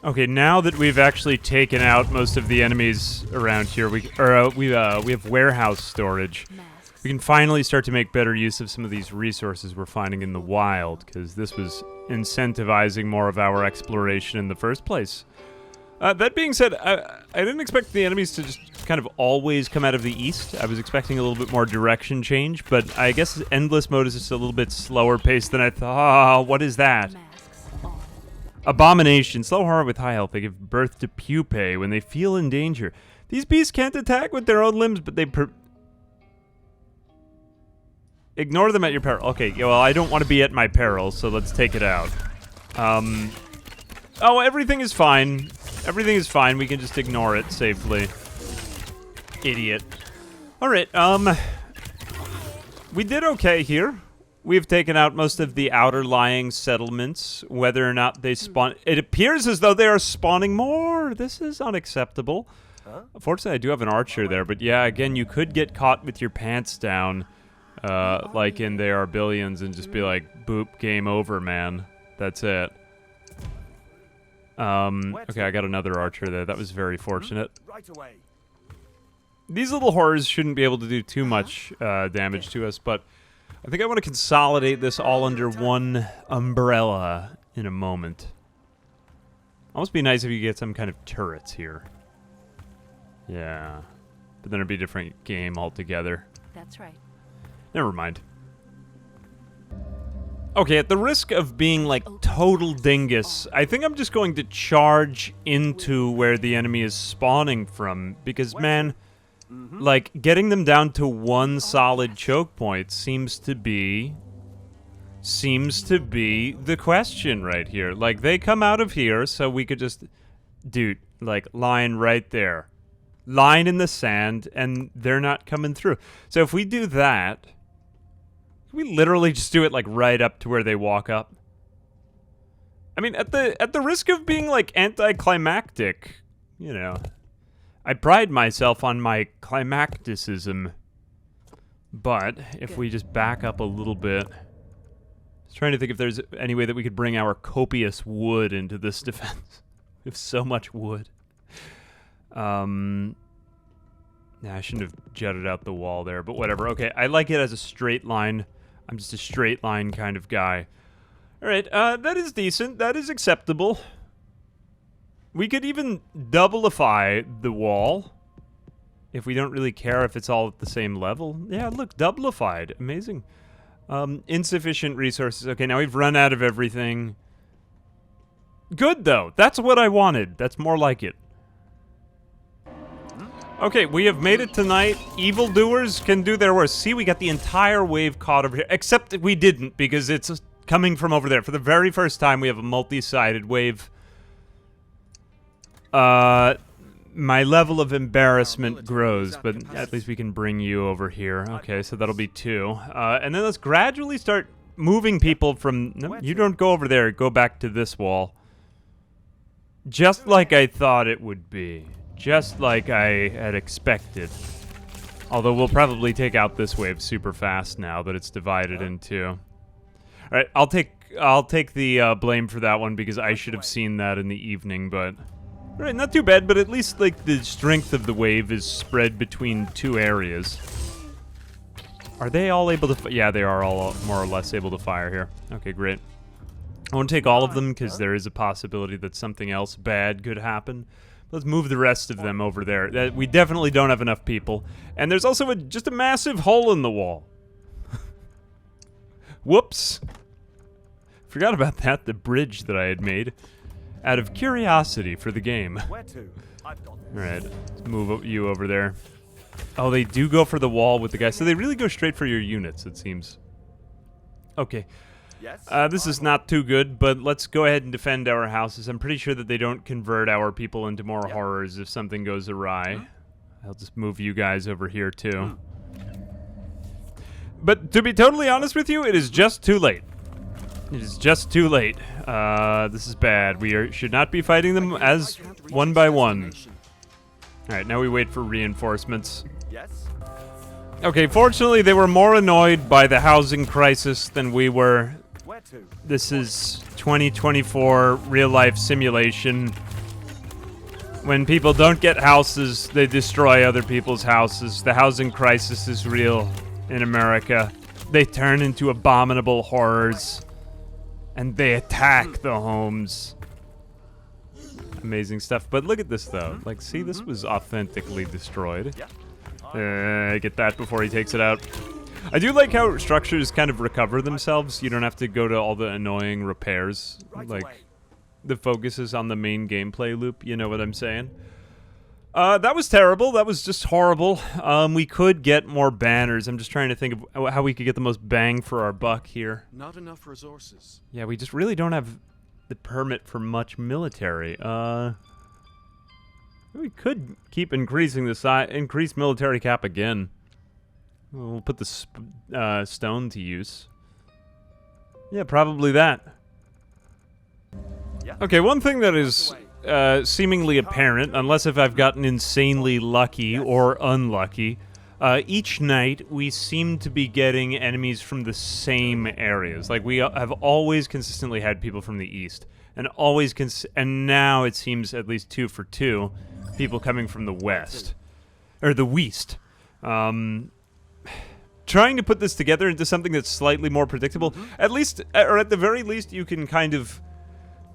Okay, now that we've actually taken out most of the enemies around here, we have warehouse storage. We can finally start to make better use of some of these resources we're finding in the wild, because this was incentivizing more of our exploration in the first place. That being said, I didn't expect the enemies to just kind of always come out of the east. I was expecting a little bit more direction change, but I guess Endless mode is just a little bit slower paced than I thought. Oh, what is that? Abomination. Slow horror with high health. They give birth to pupae when they feel in danger. These beasts can't attack with their own limbs, but they Ignore them at your peril. Okay, yeah, well, I don't want to be at my peril, so let's take it out. Oh, everything is fine. Everything is fine. We can just ignore it safely. Idiot. Alright, we did okay here. We've taken out most of the outer lying settlements. Whether or not they spawn... It appears as though they are spawning more. This is unacceptable. Unfortunately, I do have an archer there, but yeah, again, you could get caught with your pants down, like in They Are Billions, and just be like, boop, game over, man. That's it. Okay, I got another archer there. That was very fortunate. Right away. These little horrors shouldn't be able to do too much damage to us, but I think I want to consolidate this all under one umbrella in a moment. Almost be nice if you get some kind of turrets here. Yeah. But then it'd be a different game altogether. That's right. Never mind. Okay, at the risk of being like total dingus, I think I'm just going to charge into where the enemy is spawning from. Because, man, like, getting them down to one solid choke point seems to be the question right here. Like, they come out of here, so we could just, dude, like, line right there. Line in the sand, and they're not coming through. So if we do that, we literally just do it, like, right up to where they walk up. I mean, at the risk of being, like, anticlimactic, you know, I pride myself on my climacticism. But if we just back up a little bit, I was trying to think if there's any way that we could bring our copious wood into this defense. We have so much wood. Nah, I shouldn't have jutted out the wall there, but whatever. Okay, I like it as a straight line. I'm just a straight line kind of guy. Alright, that is decent. That is acceptable. We could even doublify the wall. If we don't really care if it's all at the same level. Yeah, look, doublified. Amazing. Insufficient resources. Okay, now we've run out of everything. Good, though. That's what I wanted. That's more like it. Okay, we have made it tonight. Evildoers can do their worst. See, we got the entire wave caught over here. Except that we didn't, because it's coming from over there. For the very first time, we have a multi-sided wave. My level of embarrassment grows, but at least we can bring you over here. Okay, so that'll be 2. And then let's gradually start moving people from... No, you don't go over there. Go back to this wall. Just like I thought it would be. Just like I had expected. Although we'll probably take out this wave super fast now that it's divided in 2. Alright, I'll take the blame for that one because I should have seen that in the evening, but... Alright, not too bad, but at least, like, the strength of the wave is spread between 2 areas. Are they all able to... Yeah, they are all more or less able to fire here. Okay, great. I won't take all of them, because there is a possibility that something else bad could happen. Let's move the rest of them over there. We definitely don't have enough people. And there's also just a massive hole in the wall. Whoops. Forgot about that, the bridge that I had made. Out of curiosity for the game. Alright, let's move you over there. Oh, they do go for the wall with the guy. So they really go straight for your units, it seems. Okay. This is not too good, but let's go ahead and defend our houses. I'm pretty sure that they don't convert our people into more horrors if something goes awry. I'll just move you guys over here, too. But to be totally honest with you, it is just too late. It is just too late. This is bad. We should not be fighting them as one by one. Alright, now we wait for reinforcements. Okay, fortunately, they were more annoyed by the housing crisis than we were. This is 2024 real-life simulation. When people don't get houses, they destroy other people's houses. The housing crisis is real in America. They turn into abominable horrors. And they attack the homes. Amazing stuff. But look at this, though. Like, see, this was authentically destroyed. Get that before he takes it out. I do like how structures kind of recover themselves. You don't have to go to all the annoying repairs. Like, the focus is on the main gameplay loop. You know what I'm saying? That was terrible. That was just horrible. We could get more banners. I'm just trying to think of how we could get the most bang for our buck here. Not enough resources. Yeah, we just really don't have the permit for much military. We could keep increasing the size, increase military cap again. We'll put the stone to use. Yeah, probably that. Yeah. Okay, one thing that is seemingly apparent, unless if I've gotten insanely lucky or unlucky, each night we seem to be getting enemies from the same areas. Like, we have always consistently had people from the east, and and now it seems at least 2 for 2 people coming from the west, or the west. Trying to put this together into something that's slightly more predictable, at least, or at the very least, you can kind of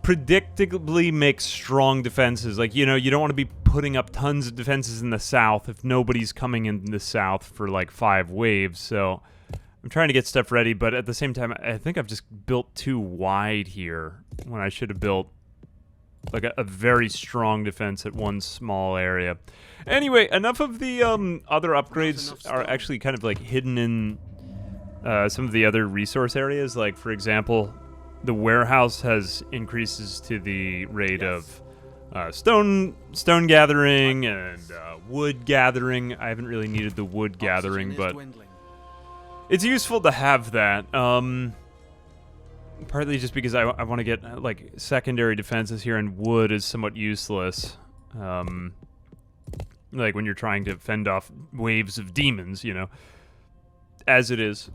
predictably make strong defenses. Like, you know, you don't want to be putting up tons of defenses in the south if nobody's coming in the south for like 5 waves. So I'm trying to get stuff ready, but at the same time, I think I've just built too wide here when I should have built like a very strong defense at one small area. Anyway, enough of the other upgrades are actually kind of like hidden in some of the other resource areas. Like, for example, the warehouse has increases to the rate of stone gathering and wood gathering. I haven't really needed the wood gathering, but it's useful to have that. Partly just because I want to get like secondary defenses here, and wood is somewhat useless. Like when you're trying to fend off waves of demons, you know, as it is.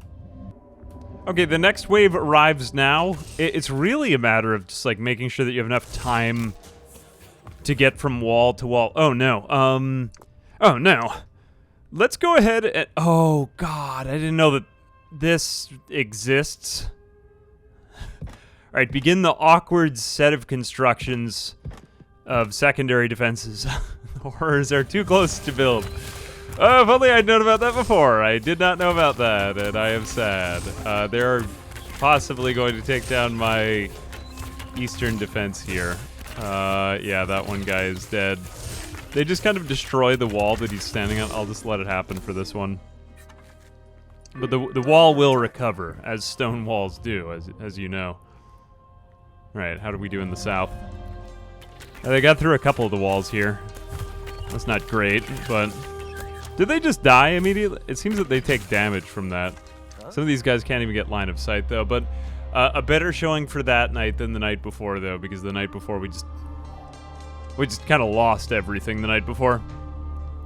Okay, the next wave arrives now. It's really a matter of just like making sure that you have enough time to get from wall to wall. Oh no. Oh no. Let's go ahead and, oh god, I didn't know that this exists. All right, begin the awkward set of constructions of secondary defenses. Horrors are too close to build. Oh, if only I'd known about that before. I did not know about that, and I am sad. They're possibly going to take down my eastern defense here. Yeah, that one guy is dead. They just kind of destroy the wall that he's standing on. I'll just let it happen for this one. But the wall will recover, as stone walls do, as you know. Right, how do we do in the south? They got through a couple of the walls here. That's not great, but... Did they just die immediately? It seems that they take damage from that. Some of these guys can't even get line of sight, though, but a better showing for that night than the night before, though, because the night before we just kind of lost everything the night before.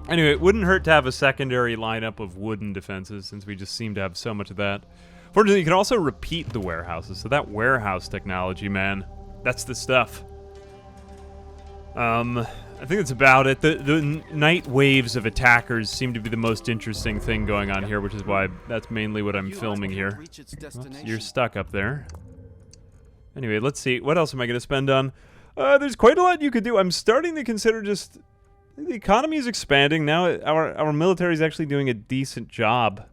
Anyway, it wouldn't hurt to have a secondary lineup of wooden defenses, since we just seem to have so much of that. Fortunately, you can also repeat the warehouses, so that warehouse technology, man, that's the stuff. I think that's about it. The night waves of attackers seem to be the most interesting thing going on here, which is why that's mainly what I'm filming here. Oops, you're stuck up there. Anyway, let's see. What else am I going to spend on? There's quite a lot you could do. I'm starting to consider just... The economy is expanding now. Our military is actually doing a decent job.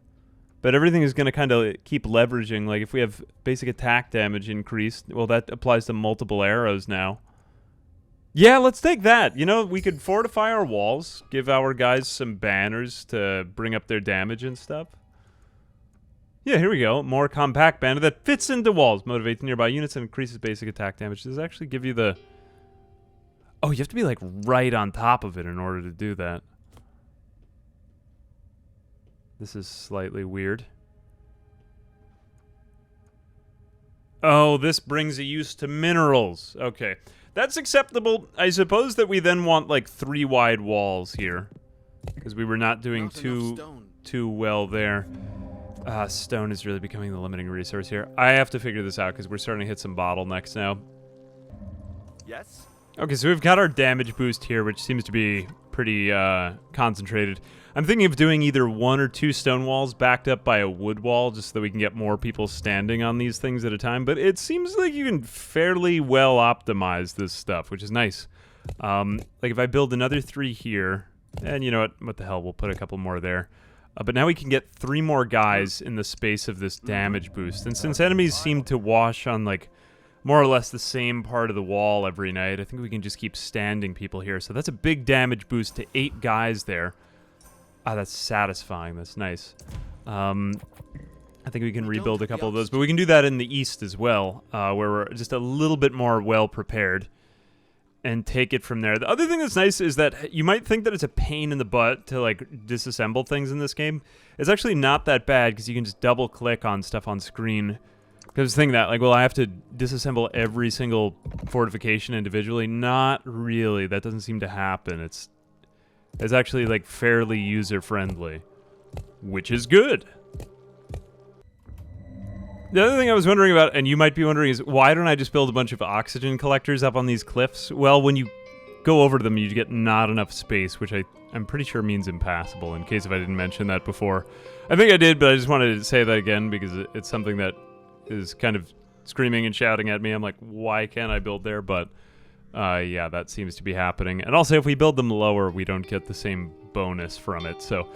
But everything is going to kind of keep leveraging. Like, if we have basic attack damage increased, well, that applies to multiple arrows now. Yeah, let's take that. You know, we could fortify our walls, give our guys some banners to bring up their damage and stuff. Yeah, here we go. More compact banner that fits into walls, motivates nearby units, and increases basic attack damage. Does it actually give you the... Oh, you have to be, like, right on top of it in order to do that. This is slightly weird. Oh, this brings a use to minerals. Okay. That's acceptable. I suppose that we then want, like, 3 wide walls here. Because we were not doing too well there. Stone is really becoming the limiting resource here. I have to figure this out because we're starting to hit some bottlenecks now. Yes? Okay, so we've got our damage boost here, which seems to be pretty concentrated. I'm thinking of doing either 1 or 2 stone walls backed up by a wood wall, just so that we can get more people standing on these things at a time. But it seems like you can fairly well optimize this stuff, which is nice. Like if I build another 3 here, and you know what the hell, we'll put a couple more there. But now we can get 3 more guys in the space of this damage boost. And since enemies seem to wash on like more or less the same part of the wall every night. I think we can just keep standing people here. So that's a big damage boost to 8 guys there. Ah, that's satisfying. That's nice. I think we can rebuild a couple of those, but we can do that in the east as well, where we're just a little bit more well-prepared and take it from there. The other thing that's nice is that you might think that it's a pain in the butt to, like, disassemble things in this game. It's actually not that bad because you can just double-click on stuff on screen. Because think that, like, well, I have to disassemble every single fortification individually. Not really. That doesn't seem to happen. It's actually, like, fairly user-friendly, which is good. The other thing I was wondering about, and you might be wondering, is why don't I just build a bunch of oxygen collectors up on these cliffs? Well, when you go over to them, you get not enough space, which I'm pretty sure means impassable, in case if I didn't mention that before. I think I did, but I just wanted to say that again, because it's something that is kind of screaming and shouting at me. I'm like, why can't I build there? But, yeah, that seems to be happening. And also, if we build them lower, we don't get the same bonus from it, so...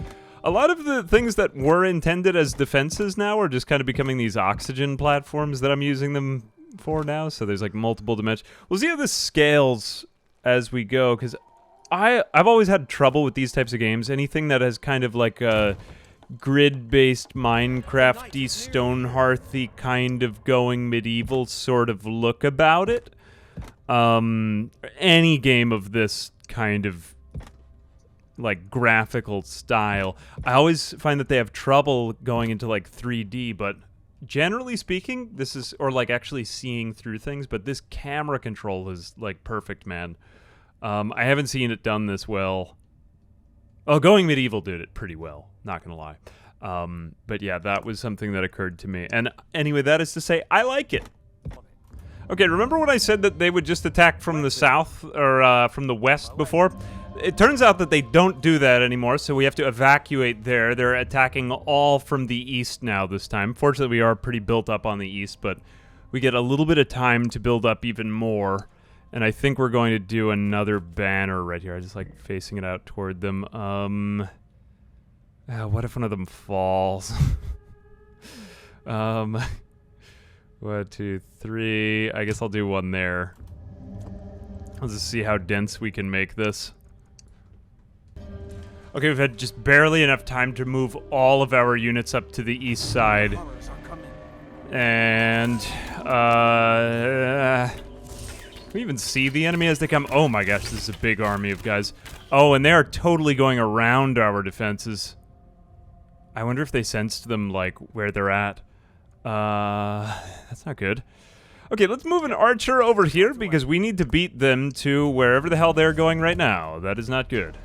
A lot of the things that were intended as defenses now are just kind of becoming these oxygen platforms that I'm using them for now. So there's like multiple dimensions. We'll see how this scales as we go, because I've always had trouble with these types of games. Anything that has kind of like a grid-based Minecraft-y, Stonehearthy kind of going medieval sort of look about it. Any game of this kind of like graphical style, I always find that they have trouble going into like 3D, but generally speaking, this is, or like actually seeing through things, but this camera control is like perfect, man. I haven't seen it done this well. Oh, Going Medieval did it pretty well, not gonna lie. But yeah, that was something that occurred to me. And anyway, that is to say, I like it. Okay, remember when I said that they would just attack from the south, or from the west before? It turns out that they don't do that anymore, so we have to evacuate there. They're attacking all from the east now this time. Fortunately, we are pretty built up on the east, but we get a little bit of time to build up even more. And I think we're going to do another banner right here. I just like facing it out toward them. What if one of them falls? 1, 2, 3. I guess I'll do one there. Let's just see how dense we can make this. Okay, we've had just barely enough time to move all of our units up to the east side. And, can we even see the enemy as they come? Oh my gosh, this is a big army of guys. Oh, and they are totally going around our defenses. I wonder if they sensed them, like, where they're at. That's not good. Okay, let's move an archer over here, because we need to beat them to wherever the hell they're going right now. That is not good.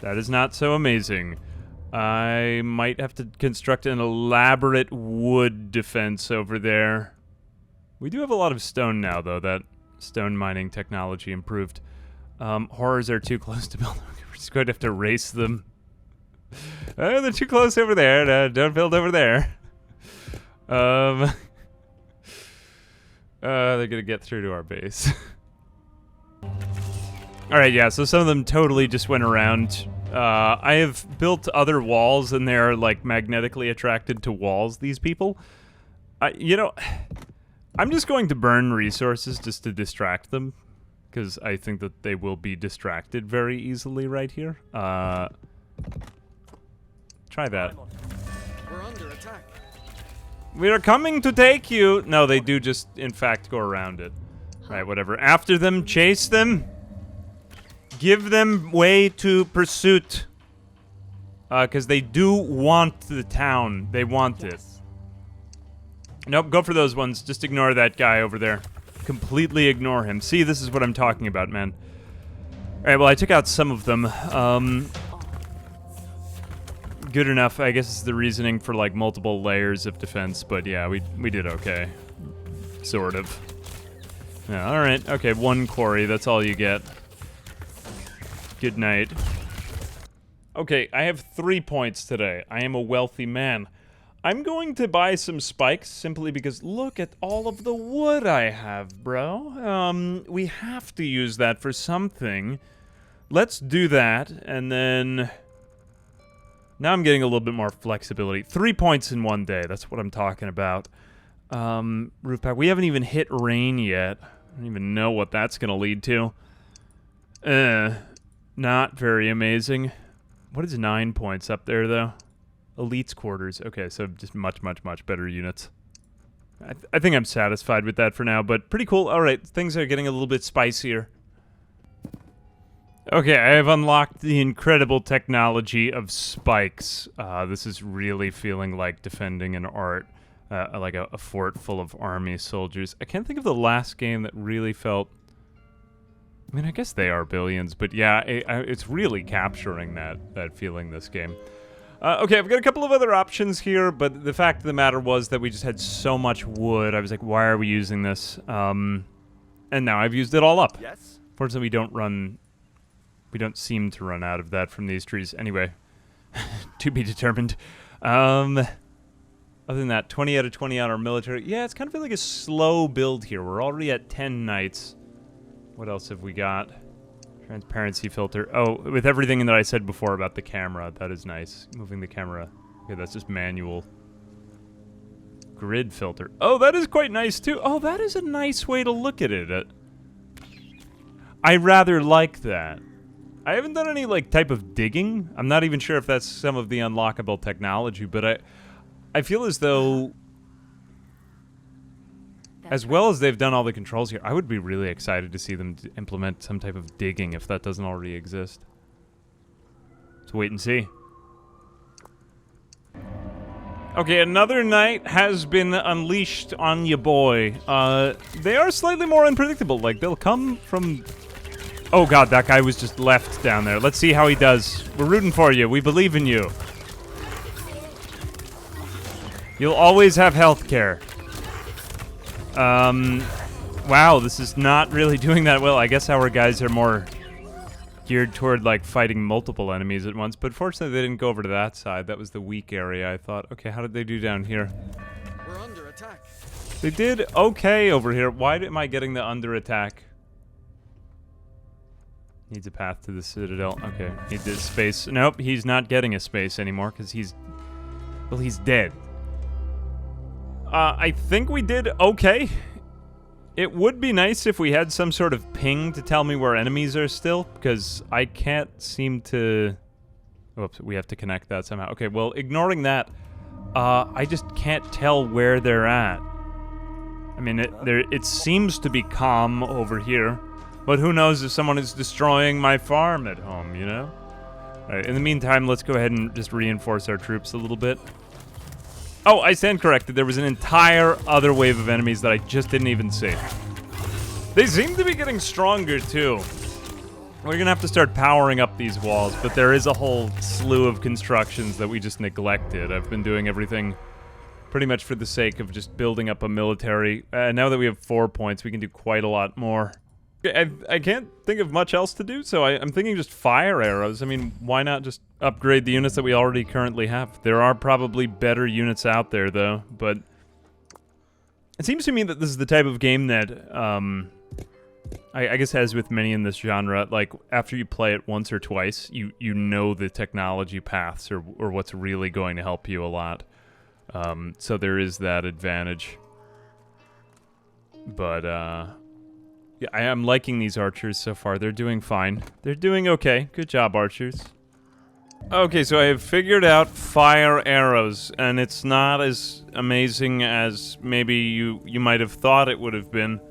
That is not so amazing. I might have to construct an elaborate wood defense over there. We do have a lot of stone now, though. That stone mining technology improved. Horrors are too close to build. We're just going to have to race them. Oh, they're too close over there. No, don't build over there. They're going to get through to our base. Alright, yeah, so some of them totally just went around. I have built other walls, and they're, like, magnetically attracted to walls, these people. You know, I'm just going to burn resources just to distract them, because I think that they will be distracted very easily right here. Try that. We're under attack. We are coming to take you! No, they do just, in fact, go around it. Right, whatever. After them, chase them! Give them way to pursuit. Because they do want the town. They want it. Nope, go for those ones. Just ignore that guy over there. Completely ignore him. See, this is what I'm talking about, man. Alright, well, I took out some of them. Good enough. I guess it's the reasoning for, like, multiple layers of defense. But, yeah, we did okay. Sort of. Yeah, alright. Okay, 1 quarry. That's all you get. Good night. Okay, I have 3 points today. I am a wealthy man. I'm going to buy some spikes simply because look at all of the wood I have, bro. We have to use that for something. Let's do that, and then... Now I'm getting a little bit more flexibility. 3 points in one day, that's what I'm talking about. Roof pack. We haven't even hit rain yet. I don't even know what that's going to lead to. Not very amazing. What is 9 points up there, though? Elite's quarters. Okay, so just much, much, much better units. I think I'm satisfied with that for now, but pretty cool. All right, things are getting a little bit spicier. Okay, I have unlocked the incredible technology of spikes. This is really feeling like defending an art, like a fort full of army soldiers. I can't think of the last game that really felt... I mean, I guess they are Billions, but yeah, it's really capturing that feeling, this game. Okay, I've got a couple of other options here, but the fact of the matter was that we just had so much wood. I was like, why are we using this? And now I've used it all up. Yes? Fortunately, we don't seem to run out of that from these trees. Anyway, to be determined. Other than that, 20 out of 20 on our military. Yeah, it's kind of feel like a slow build here. We're already at 10 knights. What else have we got? Transparency filter. Oh, with everything that I said before about the camera, that is nice. Moving the camera. Okay, that's just manual. Grid filter. Oh, that is quite nice, too. Oh, that is a nice way to look at it. I rather like that. I haven't done any, like, type of digging. I'm not even sure if that's some of the unlockable technology, but I feel as though... As well as they've done all the controls here, I would be really excited to see them implement some type of digging if that doesn't already exist. Let's wait and see. Okay, another knight has been unleashed on ya boy. They are slightly more unpredictable. Like, they'll come from... Oh god, that guy was just left down there. Let's see how he does. We're rooting for you. We believe in you. You'll always have health care. Wow, this is not really doing that well. I guess our guys are more geared toward, like, fighting multiple enemies at once, but fortunately they didn't go over to that side. That was the weak area, I thought. Okay, how did they do down here? We're under attack. They did okay over here. Why am I getting the under attack? Needs a path to the Citadel. Okay, he did space. Nope, he's not getting a space anymore, because he's... Well, he's dead. I think we did okay. It would be nice if we had some sort of ping to tell me where enemies are still, because I can't seem to... Oops, we have to connect that somehow. Okay, well, ignoring that, I just can't tell where they're at. I mean, it seems to be calm over here, but who knows if someone is destroying my farm at home, you know? All right, in the meantime, let's go ahead and just reinforce our troops a little bit. Oh, I stand corrected. There was an entire other wave of enemies that I just didn't even see. They seem to be getting stronger, too. We're going to have to start powering up these walls, but there is a whole slew of constructions that we just neglected. I've been doing everything pretty much for the sake of just building up a military. Now that we have 4 points, we can do quite a lot more. I can't think of much else to do, so I'm thinking just fire arrows. I mean, why not just upgrade the units that we already currently have? There are probably better units out there, though, but... It seems to me that this is the type of game that, I guess as with many in this genre, like, after you play it once or twice, you know the technology paths or what's really going to help you a lot. So there is that advantage. But, yeah, I am liking these archers so far. They're doing fine. They're doing okay. Good job, archers. Okay, so I have figured out fire arrows, and it's not as amazing as maybe you might have thought it would have been.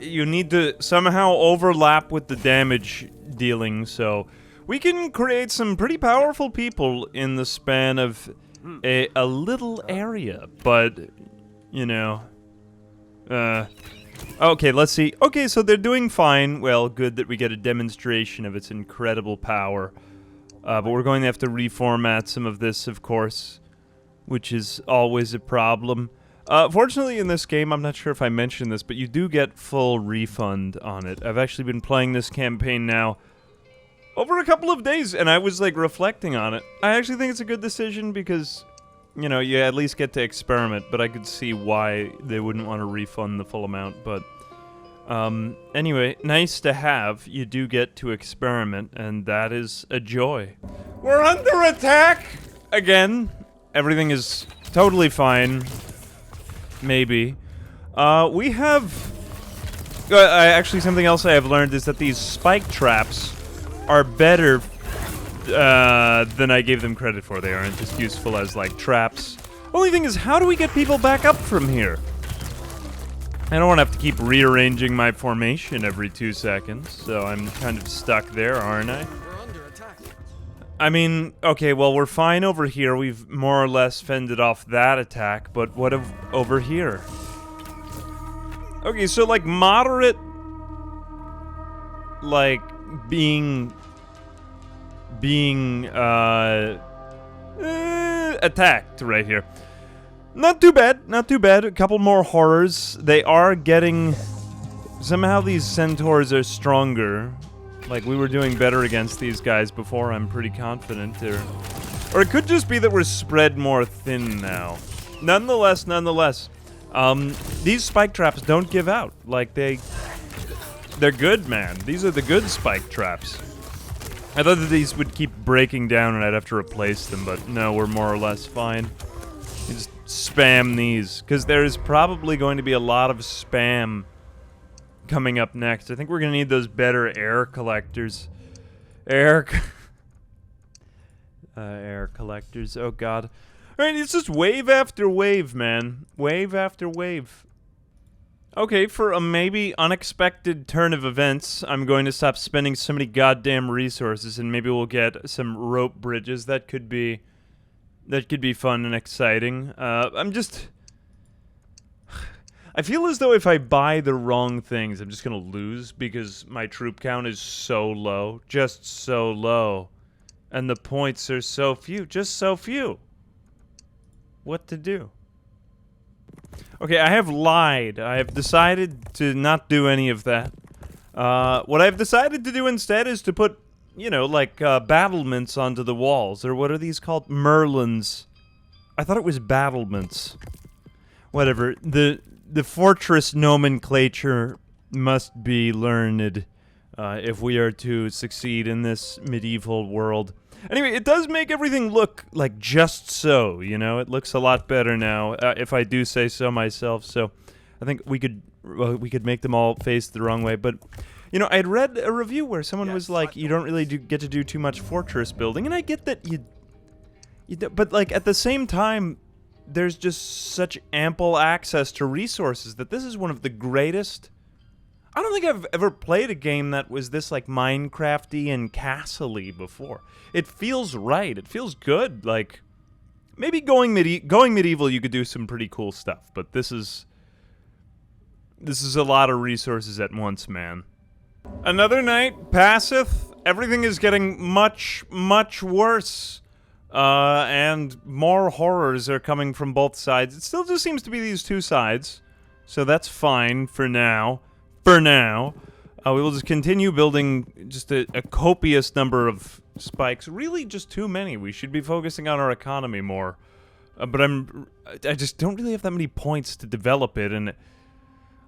You need to somehow overlap with the damage dealing, so we can create some pretty powerful people in the span of a little area, but, you know, okay, let's see. Okay, so they're doing fine. Well, good that we get a demonstration of its incredible power. But we're going to have to reformat some of this, of course, which is always a problem. Fortunately, in this game, I'm not sure if I mentioned this, but you do get full refund on it. I've actually been playing this campaign now over a couple of days, and I was, like, reflecting on it. I actually think it's a good decision because... You know, you at least get to experiment, but I could see why they wouldn't want to refund the full amount, but... anyway, nice to have. You do get to experiment, and that is a joy. We're under attack! Again. Everything is totally fine. Maybe. We have... actually, something else I have learned is that these spike traps are better than I gave them credit for. They aren't just useful as, like, traps. Only thing is, how do we get people back up from here? I don't want to have to keep rearranging my formation every 2 seconds, so I'm kind of stuck there, aren't I? We're under attack. I mean, okay, well, we're fine over here. We've more or less fended off that attack, but what of over here? Okay, so, like, moderate... Like, being attacked right here. Not too bad, not too bad. A couple more horrors. They are getting... Somehow these centaurs are stronger. Like, we were doing better against these guys before, I'm pretty confident. Or it could just be that we're spread more thin now. Nonetheless, these spike traps don't give out. Like, they're good, man. These are the good spike traps. I thought that these would keep breaking down and I'd have to replace them, but no, we're more or less fine. You just spam these, because there's probably going to be a lot of spam coming up next. I think we're going to need those better air collectors. Air collectors, oh god. Alright, it's just wave after wave, man. Wave after wave. Okay, for a maybe unexpected turn of events, I'm going to stop spending so many goddamn resources, and maybe we'll get some rope bridges. That could be fun and exciting. I feel as though if I buy the wrong things, I'm just gonna lose because my troop count is so low, just so low, and the points are so few, just so few. What to do? Okay, I have lied. I have decided to not do any of that. What I've decided to do instead is to put, you know, like, battlements onto the walls. Or what are these called? Merlins. I thought it was battlements. Whatever. The fortress nomenclature must be learned if we are to succeed in this medieval world. Anyway, it does make everything look like just so, you know? It looks a lot better now, if I do say so myself. So I think we could make them all face the wrong way. But, you know, I had read a review where someone was like, you don't really get to do too much fortress building. And I get that you do, but, like, at the same time, there's just such ample access to resources that this is one of the greatest... I don't think I've ever played a game that was this, like, Minecrafty and castle-y before. It feels right. It feels good. Like, maybe going medieval, you could do some pretty cool stuff. But this is a lot of resources at once, man. Another night passeth. Everything is getting much, much worse. And more horrors are coming from both sides. It still just seems to be these two sides. So that's fine for now. We will just continue building just a copious number of spikes. Really, just too many. We should be focusing on our economy more. But I just don't really have that many points to develop it, and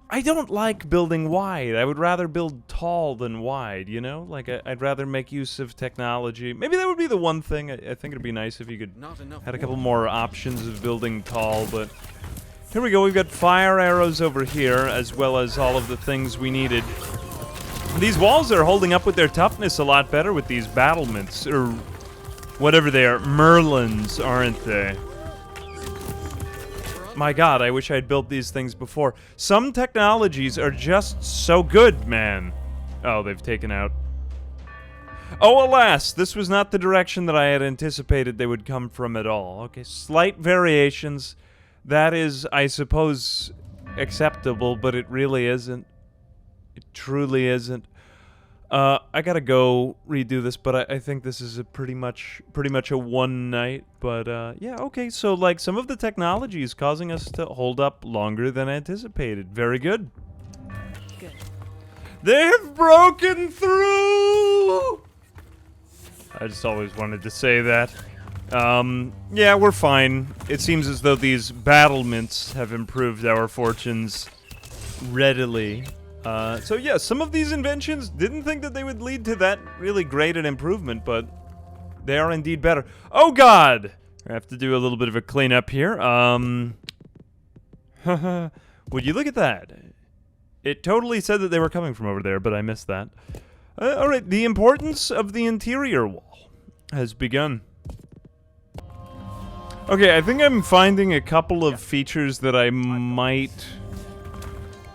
I don't like building wide. I would rather build tall than wide, you know? Like, I'd rather make use of technology. Maybe that would be the one thing. I think it'd be nice if you could had a couple more options of building tall, but... Here we go, we've got fire arrows over here, as well as all of the things we needed. These walls are holding up with their toughness a lot better with these battlements, or whatever they are. Merlins, aren't they? My god, I wish I'd built these things before. Some technologies are just so good, man. Oh, they've taken out... Oh, alas, this was not the direction that I had anticipated they would come from at all. Okay, slight variations... That is, I suppose, acceptable, but it really isn't. It truly isn't. I gotta go redo this, but I think this is a pretty much a one night. But yeah, okay. So like some of the technology is causing us to hold up longer than anticipated. Very good. Good. They have broken through. I just always wanted to say that. Yeah, we're fine. It seems as though these battlements have improved our fortunes readily. So yeah, some of these inventions didn't think that they would lead to that really great an improvement, but they are indeed better. Oh god! I have to do a little bit of a cleanup here. Would you look at that? It totally said that they were coming from over there, but I missed that. Alright, the importance of the interior wall has begun. Okay, I think I'm finding a couple of features that I might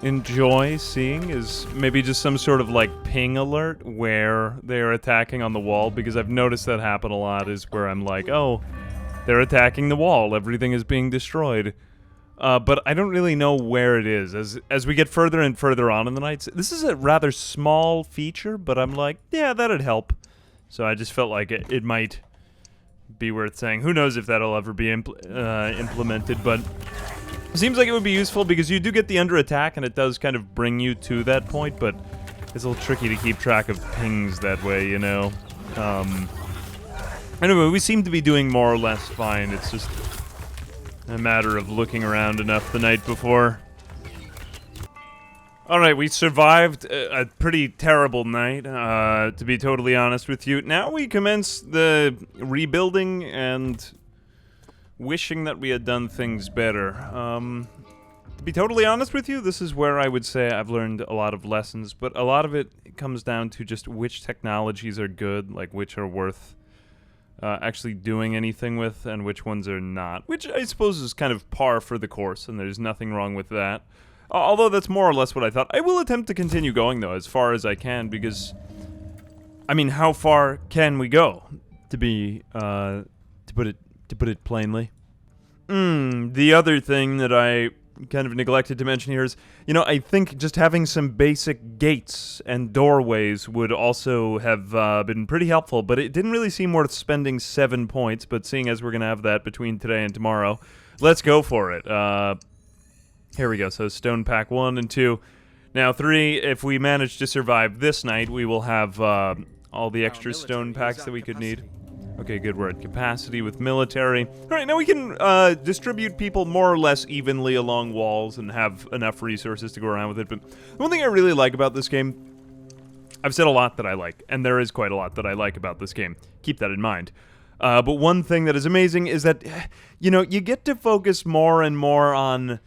enjoy seeing is maybe just some sort of like ping alert where they're attacking on the wall, because I've noticed that happen a lot, is where I'm like, oh, they're attacking the wall, everything is being destroyed. But I don't really know where it is. As we get further and further on in the nights, this is a rather small feature, but I'm like, yeah, that'd help. So I just felt like it might be worth saying. Who knows if that'll ever be implemented, but it seems like it would be useful because you do get the under attack, and it does kind of bring you to that point, but it's a little tricky to keep track of pings that way, you know. Anyway, we seem to be doing more or less fine. It's just a matter of looking around enough the night before. Alright, we survived a pretty terrible night, to be totally honest with you. Now we commence the rebuilding and wishing that we had done things better. To be totally honest with you, this is where I would say I've learned a lot of lessons, but a lot of it comes down to just which technologies are good, like which are worth actually doing anything with, and which ones are not. Which I suppose is kind of par for the course, and there's nothing wrong with that. Although that's more or less what I thought. I will attempt to continue going, though, as far as I can, because, I mean, how far can we go? To be, to put it plainly. The other thing that I kind of neglected to mention here is, you know, I think just having some basic gates and doorways would also have been pretty helpful, but it didn't really seem worth spending 7 points, but seeing as we're going to have that between today and tomorrow, let's go for it. Here we go, so stone pack 1 and 2. Now 3, if we manage to survive this night, we will have all the extra stone packs that we could need. Okay, good, we're at capacity with military. Alright, now we can distribute people more or less evenly along walls and have enough resources to go around with it. But the one thing I really like about this game, I've said a lot that I like, and there is quite a lot that I like about this game. Keep that in mind. But one thing that is amazing is that, you know, you get to focus more and more on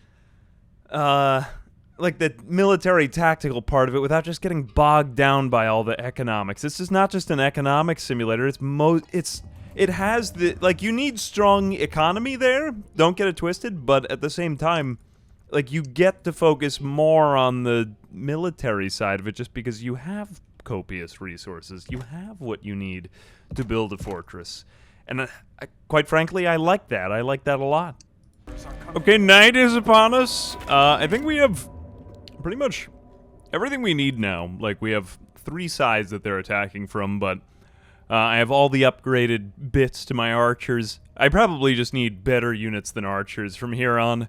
like the military tactical part of it without just getting bogged down by all the economics. This is not just an economic simulator. It has the, like, you need strong economy there. Don't get it twisted, but at the same time, like, you get to focus more on the military side of it just because you have copious resources. You have what you need to build a fortress. And quite frankly, I like that. I like that a lot. Okay, night is upon us. I think we have pretty much everything we need now. Like, we have 3 sides that they're attacking from, but I have all the upgraded bits to my archers. I probably just need better units than archers from here on.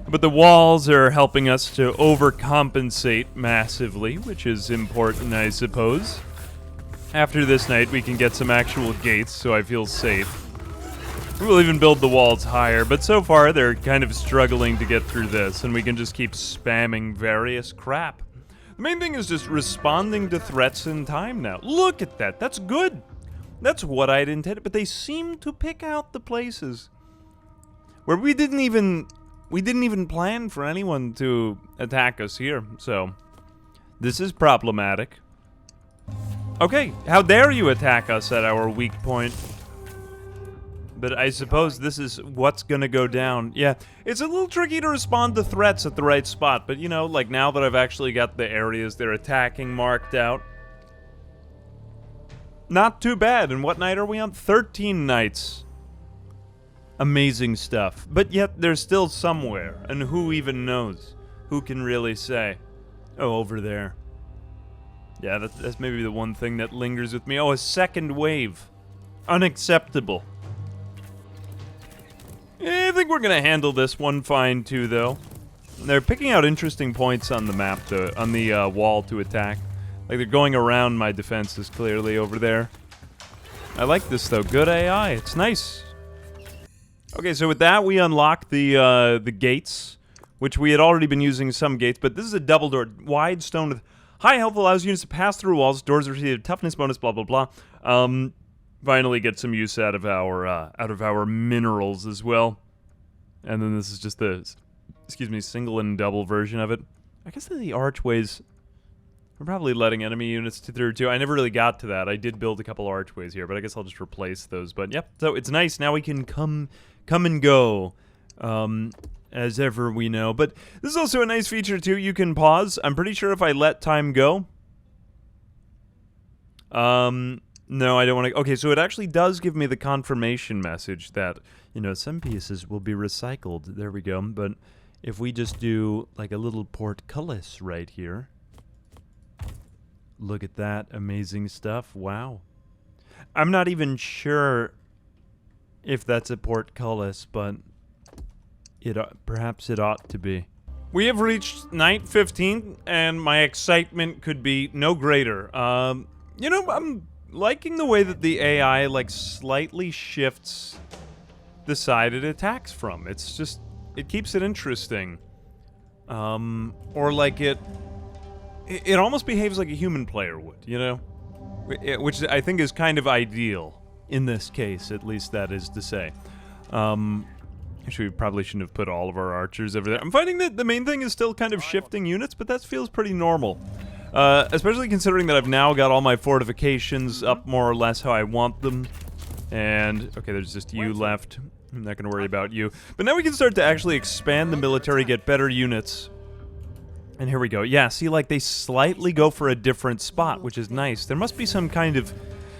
But the walls are helping us to overcompensate massively, which is important, I suppose. After this night, we can get some actual gates, so I feel safe. We'll even build the walls higher, but so far they're kind of struggling to get through this, and we can just keep spamming various crap. The main thing is just responding to threats in time now. Look at that, that's good. That's what I'd intended, but they seem to pick out the places where we didn't even plan for anyone to attack us here, so this is problematic. Okay, how dare you attack us at our weak point? But I suppose this is what's gonna go down. Yeah, it's a little tricky to respond to threats at the right spot, but you know, like now that I've actually got the areas they're attacking marked out, not too bad. And what night are we on? 13 nights. Amazing stuff. But yet, they're still somewhere, and who even knows? Who can really say? Oh, over there. Yeah, that's maybe the one thing that lingers with me. Oh, a second wave. Unacceptable. I think we're gonna handle this one fine too, though. They're picking out interesting points on the map, on the wall to attack. Like they're going around my defenses clearly over there. I like this though. Good AI. It's nice. Okay, so with that we unlock the gates, which we had already been using some gates, but this is a double door, wide stone with high health, allows units to pass through walls. Doors receive a toughness bonus. Blah blah blah. Finally get some use out of our minerals as well. And then this is just the excuse me, single and double version of it. I guess the archways, we're probably letting enemy units through too. I never really got to that. I did build a couple archways here, but I guess I'll just replace those. But yep, so it's nice. Now we can come and go. As ever we know. But this is also a nice feature too. You can pause. I'm pretty sure if I let time go. No, I don't want to. Okay, so it actually does give me the confirmation message that, you know, some pieces will be recycled. There we go. But if we just do like a little portcullis right here. Look at that amazing stuff. Wow. I'm not even sure if that's a portcullis, but perhaps it ought to be. We have reached night 15, and my excitement could be no greater. You know, I'm liking the way that the AI, like, slightly shifts the side it attacks from. It's just, it keeps it interesting. Or like it almost behaves like a human player would, you know? Which I think is kind of ideal, in this case, at least that is to say. Actually, we probably shouldn't have put all of our archers over there. I'm finding that the main thing is still kind of shifting units, but that feels pretty normal. Especially considering that I've now got all my fortifications up more or less how I want them. And, okay, there's just you left. I'm not going to worry about you. But now we can start to actually expand the military, get better units. And here we go. Yeah, see, like, they slightly go for a different spot, which is nice. There must be some kind of,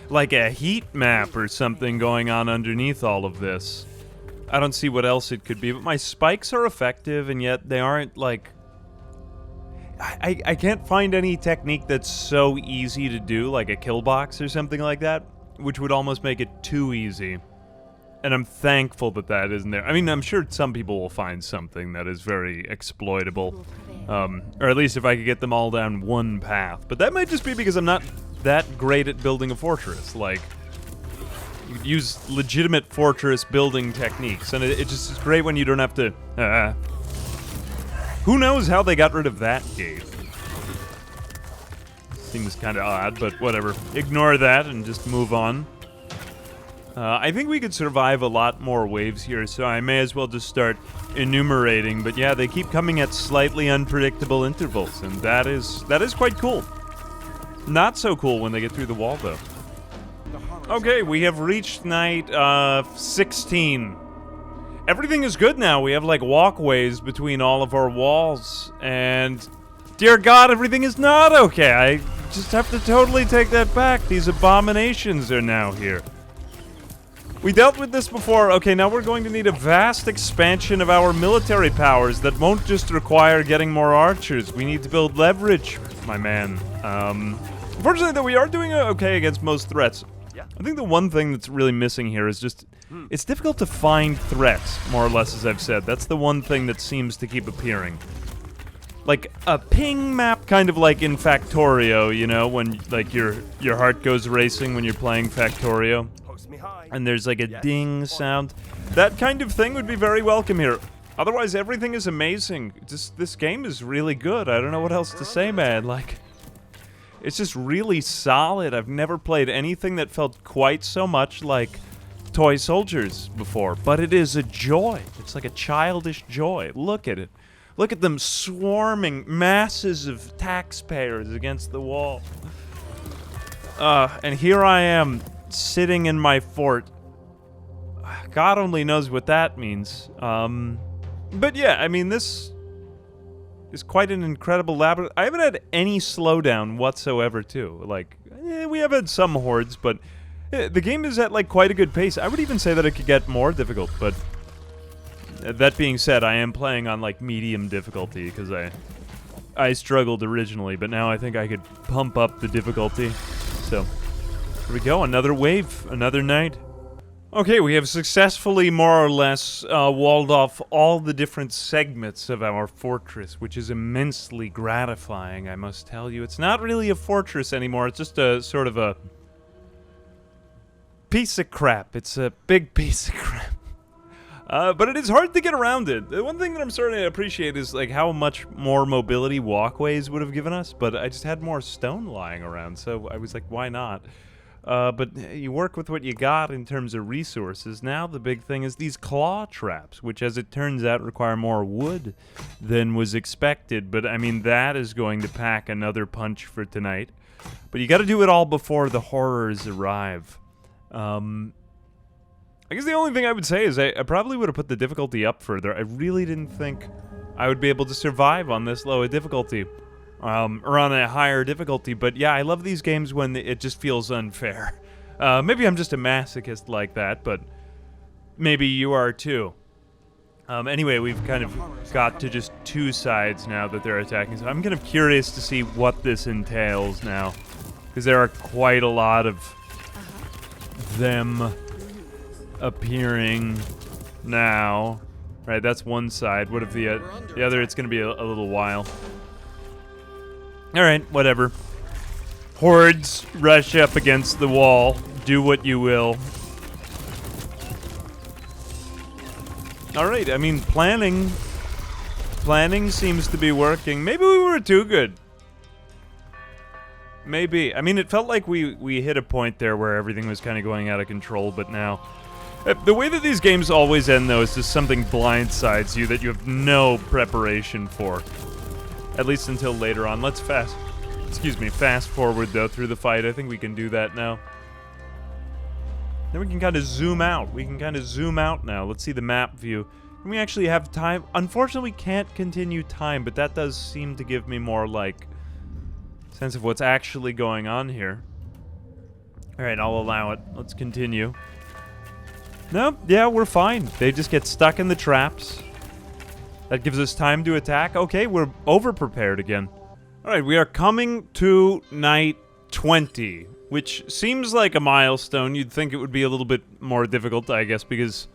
like, a heat map or something going on underneath all of this. I don't see what else it could be, but my spikes are effective, and yet they aren't, like... I can't find any technique that's so easy to do, like a kill box or something like that, which would almost make it too easy. And I'm thankful that that isn't there. I mean, I'm sure some people will find something that is very exploitable. Or at least if I could get them all down one path. But that might just be because I'm not that great at building a fortress. Like... You could use legitimate fortress building techniques, and it just is great when you don't have to... Who knows how they got rid of that gate? Seems kind of odd, but whatever. Ignore that and just move on. I think we could survive a lot more waves here, so I may as well just start enumerating. But yeah, they keep coming at slightly unpredictable intervals, and that is quite cool. Not so cool when they get through the wall, though. Okay, we have reached night 16. Everything is good now. We have like walkways between all of our walls, and dear God, everything is not okay. I just have to totally take that back. These abominations are now here. We dealt with this before. Okay, now we're going to need a vast expansion of our military powers that won't just require getting more archers. We need to build leverage, my man. Unfortunately, though, we are doing okay against most threats. I think the one thing that's really missing here is just, it's difficult to find threats, more or less, as I've said. That's the one thing that seems to keep appearing. Like a ping map, kind of like in Factorio, you know, when like your heart goes racing when you're playing Factorio, and there's like a ding sound. That kind of thing would be very welcome here. Otherwise, everything is amazing. This game is really good. I don't know what else to say, man. Like... It's just really solid. I've never played anything that felt quite so much like Toy Soldiers before, but it is a joy. It's like a childish joy. Look at it. Look at them swarming masses of taxpayers against the wall. And here I am, sitting in my fort. God only knows what that means. But yeah, I mean, this... is quite an incredible labyrinth. I haven't had any slowdown whatsoever, too. Like, we have had some hordes, but the game is at, like, quite a good pace. I would even say that it could get more difficult, but that being said, I am playing on, like, medium difficulty, because I struggled originally, but now I think I could pump up the difficulty. So, here we go, another wave, another night. Okay, we have successfully, more or less, walled off all the different segments of our fortress, which is immensely gratifying, I must tell you. It's not really a fortress anymore, it's just a sort of a piece of crap. It's a big piece of crap. But it is hard to get around it. The one thing that I'm starting to appreciate is like how much more mobility walkways would have given us, but I just had more stone lying around, so I was like, why not? But you work with what you got in terms of resources. Now the big thing is these claw traps, which as it turns out require more wood than was expected. But I mean, that is going to pack another punch for tonight. But you got to do it all before the horrors arrive. I guess the only thing I would say is I probably would have put the difficulty up further. I really didn't think I would be able to survive on this low a difficulty. Or on a higher difficulty. But yeah, I love these games when it just feels unfair. Maybe I'm just a masochist like that, but maybe you are too. Anyway, we've kind of got to just two sides now that they're attacking. So I'm kind of curious to see what this entails now. Because there are quite a lot of them appearing now. Right, that's one side. What if the other, it's going to be a little while. Alright, whatever. Hordes rush up against the wall. Do what you will. Alright, I mean, planning seems to be working. Maybe we were too good. Maybe. I mean, it felt like we hit a point there where everything was kind of going out of control, but now... The way that these games always end, though, is just something blindsides you that you have no preparation for. At least until later on. Let's fast forward, though, through the fight. I think we can do that now. Then we can kind of zoom out. Now. Let's see the map view. Can we actually have time? Unfortunately, we can't continue time, but that does seem to give me more, like, sense of what's actually going on here. Alright, I'll allow it. Let's continue. No, yeah, we're fine. They just get stuck in the traps. That gives us time to attack. Okay, we're over-prepared again. Alright, we are coming to night 20, which seems like a milestone. You'd think it would be a little bit more difficult, I guess, because...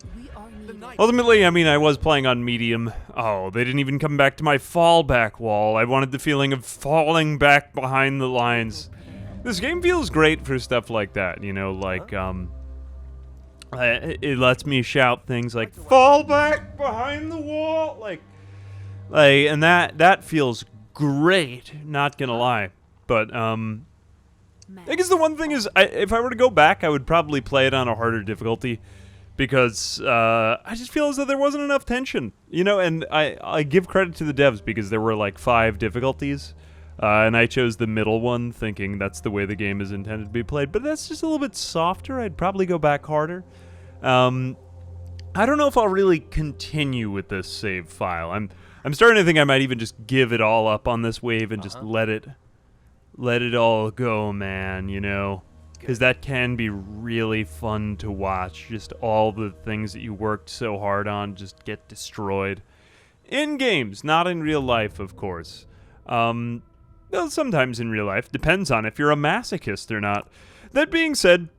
ultimately, I mean, I was playing on medium. Oh, they didn't even come back to my fallback wall. I wanted the feeling of falling back behind the lines. This game feels great for stuff like that, you know, like, it lets me shout things like, fall back behind the wall, like, and that feels great, not gonna lie. But, I guess the one thing is, if I were to go back, I would probably play it on a harder difficulty, because, I just feel as though there wasn't enough tension, you know, and I give credit to the devs, because there were, like, 5 difficulties, and I chose the middle one, thinking that's the way the game is intended to be played, but that's just a little bit softer. I'd probably go back harder. I don't know if I'll really continue with this save file. I'm starting to think I might even just give it all up on this wave and just let it all go, man, you know? Because that can be really fun to watch. Just all the things that you worked so hard on just get destroyed. In games, not in real life, of course. Well, sometimes in real life. Depends on if you're a masochist or not. That being said,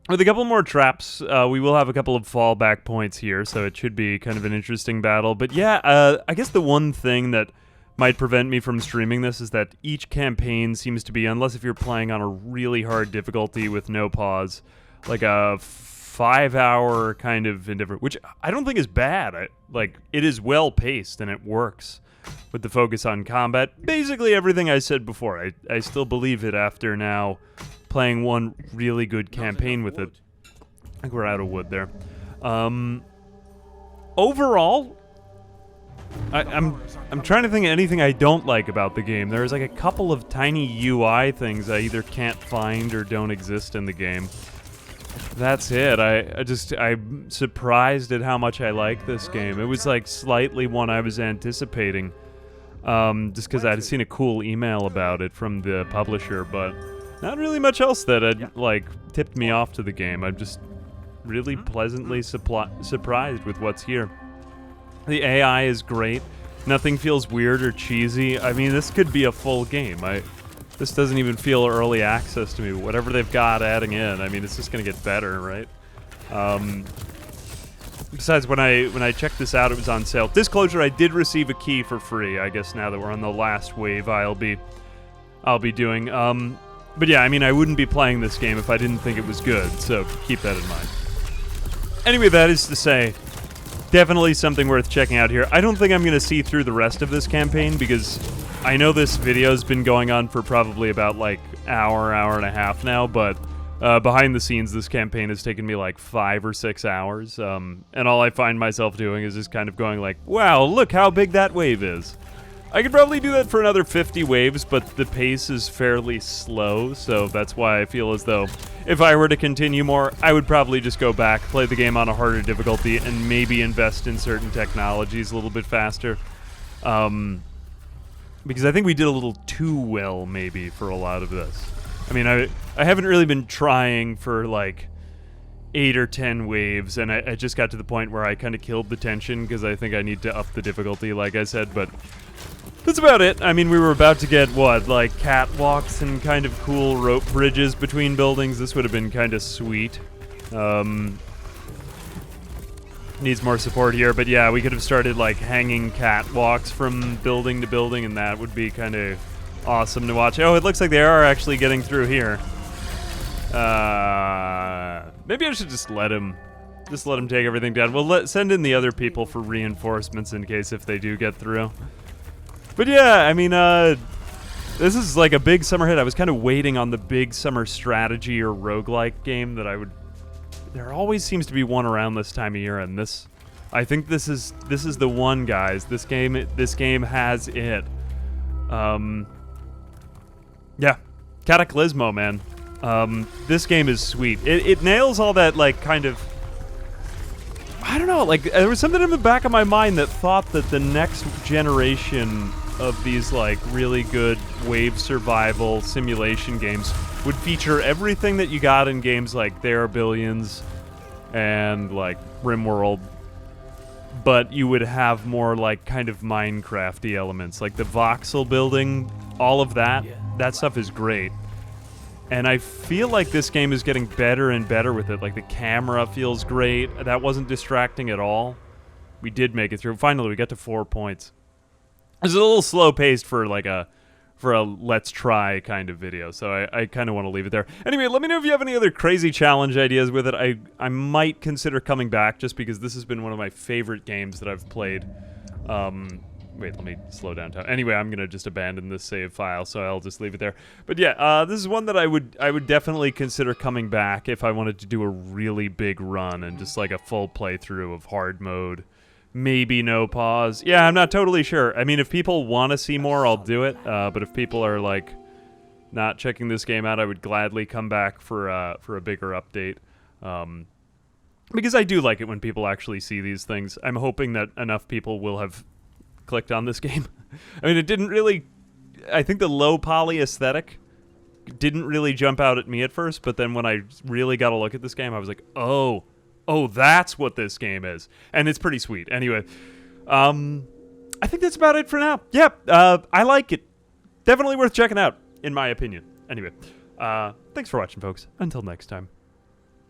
with a couple more traps, we will have a couple of fallback points here, so it should be kind of an interesting battle. But yeah, I guess the one thing that might prevent me from streaming this is that each campaign seems to be, unless if you're playing on a really hard difficulty with no pause, like a 5-hour kind of indifferent, which I don't think is bad. Like, it is well-paced and it works with the focus on combat. Basically everything I said before, I still believe it after now playing one really good campaign with it. I think we're out of wood there. Overall, I'm trying to think of anything I don't like about the game. There's like a couple of tiny UI things I either can't find or don't exist in the game. That's it. I'm surprised at how much I like this game. It was like slightly one I was anticipating, just because I'd seen a cool email about it from the publisher, but not really much else that had like tipped me off to the game. I'm just really pleasantly surprised with what's here. The AI is great. Nothing feels weird or cheesy. I mean, this could be a full game. This doesn't even feel early access to me. Whatever they've got adding in, I mean, it's just gonna get better, right? Besides, when I checked this out, it was on sale. Disclosure: I did receive a key for free. I guess now that we're on the last wave, I'll be doing. But yeah, I mean, I wouldn't be playing this game if I didn't think it was good. So keep that in mind. Anyway, that is to say, definitely something worth checking out here. I don't think I'm going to see through the rest of this campaign because I know this video's been going on for probably about like hour and a half now, but Behind the scenes, this campaign has taken me like 5 or 6 hours, and all I find myself doing is just kind of going like, wow, look how big that wave is. I could probably do that for another 50 waves, but the pace is fairly slow, so that's why I feel as though if I were to continue more, I would probably just go back, play the game on a harder difficulty, and maybe invest in certain technologies a little bit faster. Because I think we did a little too well, maybe, for a lot of this. I mean, I haven't really been trying for, like, 8 or 10 waves, and I just got to the point where I kind of killed the tension because I think I need to up the difficulty, like I said, but that's about it. I mean, we were about to get, what, like, catwalks and kind of cool rope bridges between buildings. This would have been kind of sweet. Needs more support here, but yeah, we could have started, like, hanging catwalks from building to building, and that would be kind of awesome to watch. Oh, it looks like they are actually getting through here. Maybe I should just let him take everything down. We'll send in the other people for reinforcements in case if they do get through. But yeah, I mean, this is like a big summer hit. I was kind of waiting on the big summer strategy or roguelike game that I would... There always seems to be one around this time of year, and I think this is the one, guys. This game has it. Yeah, Cataclismo, man. This game is sweet. It nails all that, like, kind of... I don't know, like, there was something in the back of my mind that thought that the next generation of these, like, really good wave survival simulation games would feature everything that you got in games like There Are Billions and, like, RimWorld, but you would have more, like, kind of Minecraft-y elements, like the voxel building, all of that. That stuff is great. And I feel like this game is getting better and better with it. Like, the camera feels great. That wasn't distracting at all. We did make it through. Finally, we got to 4 points. It's a little slow-paced for, like, a let's try kind of video, so I kind of want to leave it there. Anyway, let me know if you have any other crazy challenge ideas with it. I might consider coming back just because this has been one of my favorite games that I've played. Wait, let me slow down. Anyway, I'm gonna just abandon this save file, so I'll just leave it there. But yeah, this is one that I would definitely consider coming back if I wanted to do a really big run and just like a full playthrough of hard mode. Maybe no pause. Yeah, I'm not totally sure. I mean, if people want to see more, I'll do it. But if people are like not checking this game out, I would gladly come back for a bigger update. Because I do like it when people actually see these things. I'm hoping that enough people will have clicked on this game. I mean, it didn't really... I think the low poly aesthetic didn't really jump out at me at first, but then when I really got a look at this game, I was like, oh, that's what this game is. And it's pretty sweet. Anyway, I think that's about it for now. Yep, I like it. Definitely worth checking out, in my opinion. Anyway, thanks for watching, folks. Until next time.